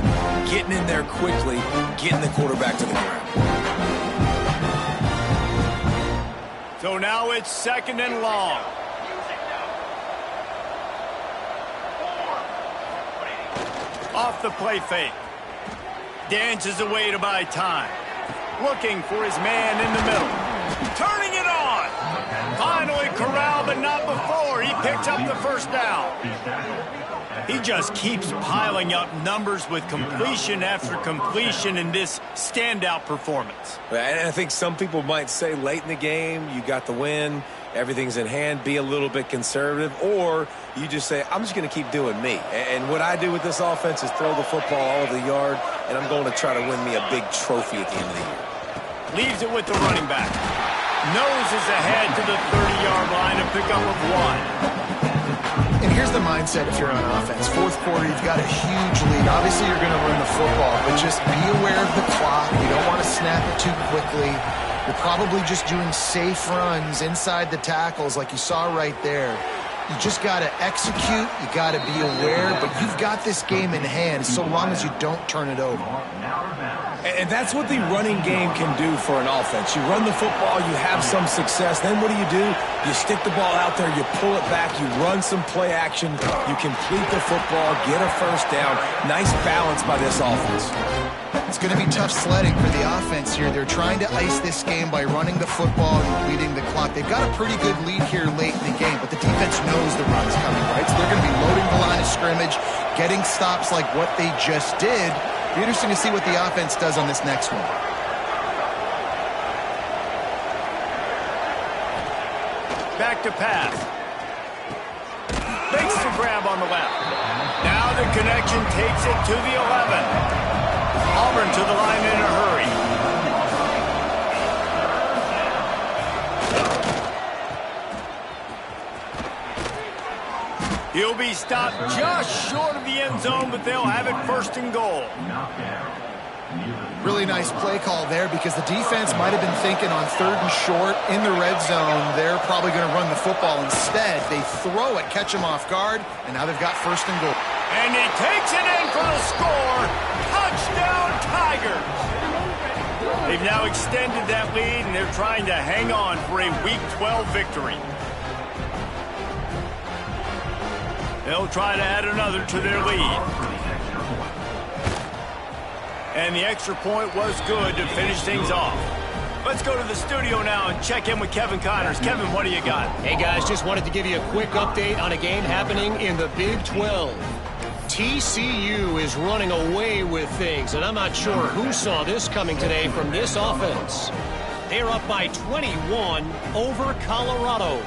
Speaker 2: getting in there quickly, getting the quarterback to the ground.
Speaker 1: So now it's 2nd and long. Off the play fake. Dances away to buy time. Looking for his man in the middle. Turning it on. Finally corralled, but not before. He picks up the 1st down. He just keeps piling up numbers with completion after completion in this standout performance.
Speaker 2: And I think some people might say late in the game, you got the win, everything's in hand, be a little bit conservative, or you just say, I'm just going to keep doing me. And what I do with this offense is throw the football all over the yard, and I'm going to try to win me a big trophy at the end of the year.
Speaker 1: Leaves it with the running back. Noses ahead to the 30-yard line to pick up with 1.
Speaker 3: And here's the mindset if you're on offense. 4th quarter, you've got a huge lead. Obviously, you're going to run the football, but just be aware of the clock. You don't want to snap it too quickly. You're probably just doing safe runs inside the tackles like you saw right there. You just got to execute. You got to be aware. But you've got this game in hand so long as you don't turn it over.
Speaker 2: And that's what the running game can do for an offense. You run the football, you have some success. Then what do? You stick the ball out there, you pull it back, you run some play action, you complete the football, get a first down. Nice balance by this offense.
Speaker 3: It's going to be tough sledding for the offense here. They're trying to ice this game by running the football and leading the clock. They've got a pretty good lead here late in the game, but the defense knows the run's coming, right? So they're going to be loading the line of scrimmage, getting stops like what they just did. Be interesting to see what the offense does on this next one.
Speaker 1: Back to pass. Makes the grab on the left. Now the connection takes it to the 11. Auburn to the line in a hurry. He'll be stopped just short of the end zone, but they'll have it first and goal.
Speaker 3: Really nice play call there because the defense might have been thinking on 3rd and short in the red zone. They're probably going to run the football instead. They throw it, catch him off guard, and now they've got first and goal.
Speaker 1: And he takes it in for the score. Touchdown, Tigers. They've now extended that lead, and they're trying to hang on for a Week 12 victory. They'll try to add another to their lead. And the extra point was good to finish things off. Let's go to the studio now and check in with Kevin Connors. Kevin, what do you got?
Speaker 5: Hey, guys, just wanted to give you a quick update on a game happening in the Big 12. TCU is running away with things, and I'm not sure who saw this coming today from this offense. They're up by 21 over Colorado.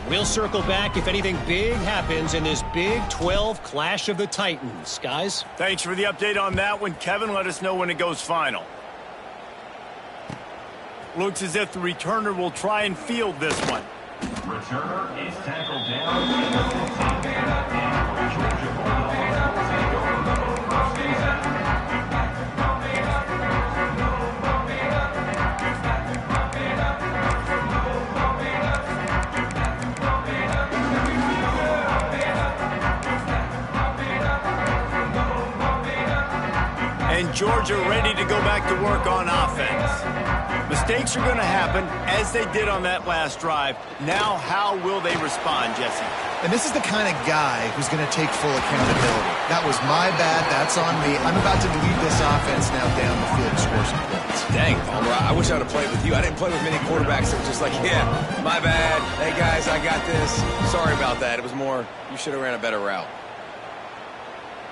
Speaker 5: We'll circle back if anything big happens in this Big 12 Clash of the Titans. Guys?
Speaker 1: Thanks for the update on that one, Kevin. Let us know when it goes final. Looks as if the returner will try and field this one.
Speaker 6: Returner is tackled down in the Georgia Bulldogs.
Speaker 1: And Georgia ready to go back to work on offense. Mistakes are going to happen, as they did on that last drive. Now, how will they respond, Jesse?
Speaker 3: And this is the kind of guy who's going to take full accountability. That was my bad. That's on me. I'm about to lead this offense now down the field to score some points.
Speaker 2: Dang, Palmer, I wish I would have played with you. I didn't play with many quarterbacks that were just like, yeah, my bad. Hey, guys, I got this. Sorry about that. It was more, you should have ran a better route.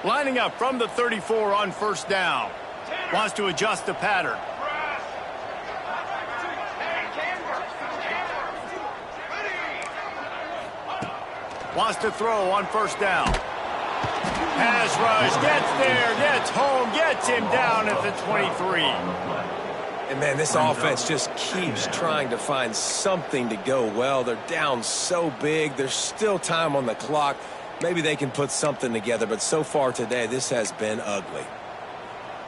Speaker 1: Lining up from the 34 on first down. Wants to adjust the pattern. Wants to throw on first down. Pass rush, gets there, gets home, gets him down at the 23.
Speaker 2: And, man, this offense just keeps trying to find something to go well. They're down so big. There's still time on the clock. Maybe they can put something together, but so far today, this has been ugly.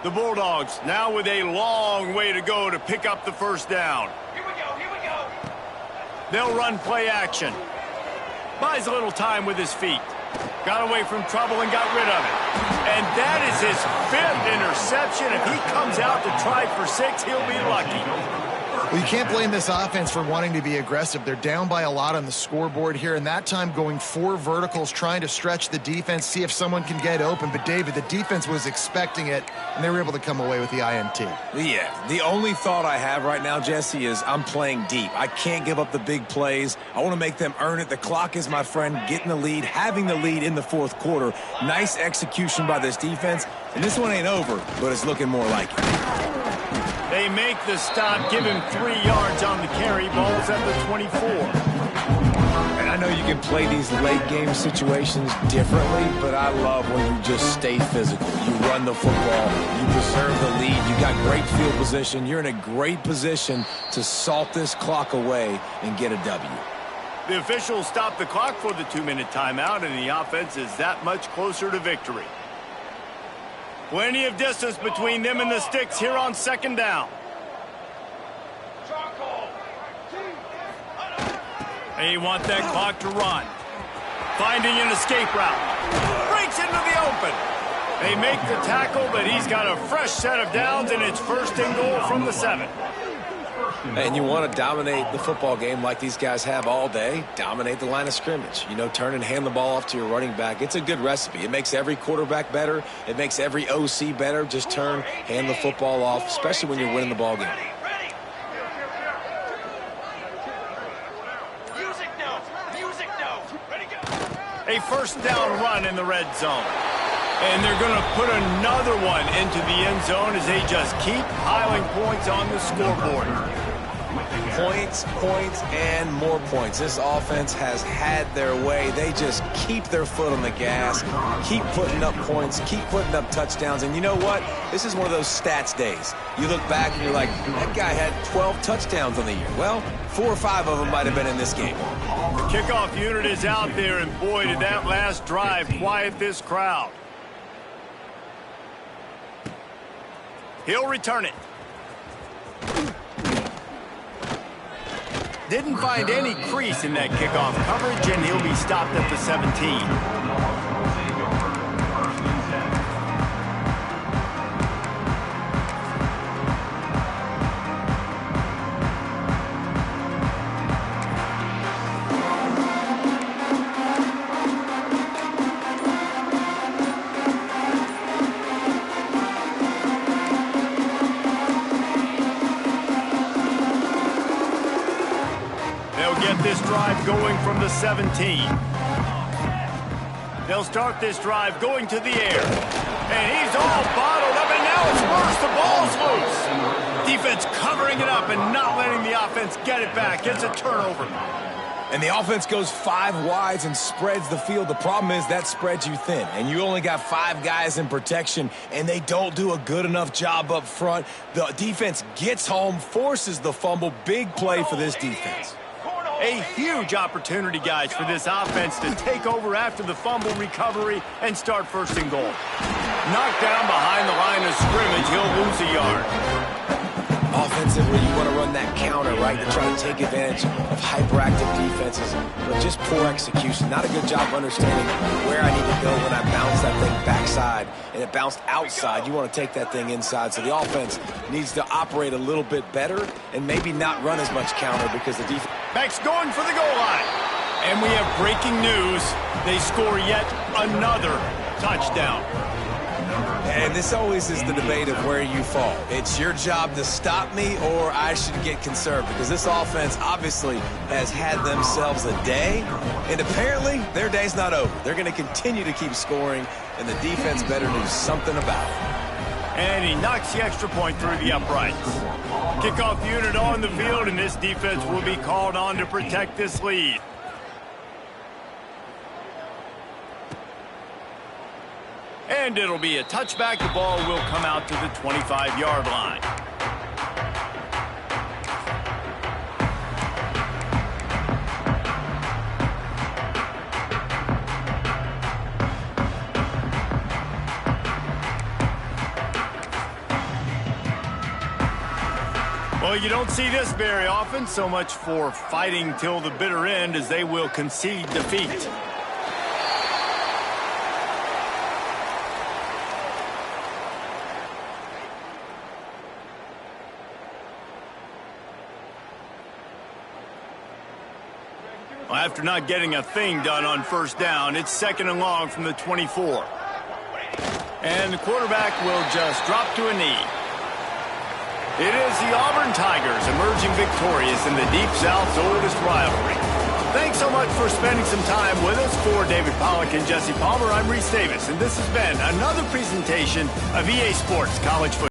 Speaker 1: The Bulldogs now with a long way to go to pick up the first down.
Speaker 4: Here we go, here we go.
Speaker 1: They'll run play action. Buys a little time with his feet. Got away from trouble and got rid of it. And that is his 5th interception. If he comes out to try for 6, he'll be lucky.
Speaker 3: Well, you can't blame this offense for wanting to be aggressive. They're down by a lot on the scoreboard here, and that time going 4 verticals, trying to stretch the defense, see if someone can get open. But, David, the defense was expecting it, and they were able to come away with the INT.
Speaker 2: Yeah, the only thought I have right now, Jesse, is I'm playing deep. I can't give up the big plays. I want to make them earn it. The clock is my friend. Getting the lead, having the lead in the 4th quarter. Nice execution by this defense. And this one ain't over, but it's looking more like it.
Speaker 1: They make the stop, give him 3 yards on the carry. Ball's at the 24.
Speaker 2: And I know you can play these late game situations differently, but I love when you just stay physical. You run the football, you preserve the lead, you got great field position. You're in a great position to salt this clock away and get a W.
Speaker 1: The officials stop the clock for the 2-minute timeout, and the offense is that much closer to victory. Plenty of distance between them and the sticks here on 2nd down. They want that clock to run. finding an escape route. Breaks into the open. They make the tackle, but he's got a fresh set of downs, and it's 1st and goal from the 7.
Speaker 2: And you want to dominate the football game like these guys have all day. Dominate the line of scrimmage. You know, turn and hand the ball off to your running back. It's a good recipe. It makes every quarterback better. It makes every OC better. Just turn, hand the football off, especially when you're winning the ball game.
Speaker 4: Music now. Music now. Ready, go.
Speaker 1: A 1st down run in the red zone. And they're going to put another one into the end zone as they just keep piling points on the scoreboard.
Speaker 2: Points, points, and more points. This offense has had their way. They just keep their foot on the gas, keep putting up points, keep putting up touchdowns. And you know what? This is one of those stats days. You look back and you're like, that guy had 12 touchdowns on the year. Well, 4 or 5 of them might have been in this game.
Speaker 1: The kickoff unit is out there, and boy, did that last drive quiet this crowd. He'll return it. Didn't find any crease in that kickoff coverage, and he'll be stopped at the 17. This drive going from the 17. They'll start this drive going to the air. And he's all bottled up, and now it's worse. The ball's loose. Defense covering it up and not letting the offense get it back. It's a turnover.
Speaker 2: And the offense goes 5 wides and spreads the field. The problem is that spreads you thin, and you only got 5 guys in protection, and they don't do a good enough job up front. The defense gets home, forces the fumble. Big play for this defense.
Speaker 1: A huge opportunity, guys, for this offense to take over after the fumble recovery and start 1st and goal. Knocked down behind the line of scrimmage, he'll lose a yard.
Speaker 2: Offensively, you want to run that counter, right, to try to take advantage of hyperactive defenses, but just poor execution. Not a good job understanding where I need to go when I bounce that thing backside, and it bounced outside. You want to take that thing inside, so the offense needs to operate a little bit better and maybe not run as much counter because the defense...
Speaker 1: Back's going for the goal line. And we have breaking news. They score yet another touchdown.
Speaker 2: And this always is the debate of where you fall. It's your job to stop me, or I should get conserved, because this offense obviously has had themselves a day, and apparently their day's not over. They're going to continue to keep scoring, and the defense better do something about it.
Speaker 1: And he knocks the extra point through the uprights. Kickoff unit on the field, and this defense will be called on to protect this lead. And it'll be a touchback. The ball will come out to the 25-yard line. Well, you don't see this very often. So much for fighting till the bitter end, as they will concede defeat. Well, after not getting a thing done on 1st down, it's 2nd and long from the 24. And the quarterback will just drop to a knee. It is the Auburn Tigers emerging victorious in the Deep South's oldest rivalry. Thanks so much for spending some time with us. For David Pollack and Jesse Palmer, I'm Reese Davis, and this has been another presentation of EA Sports College Football.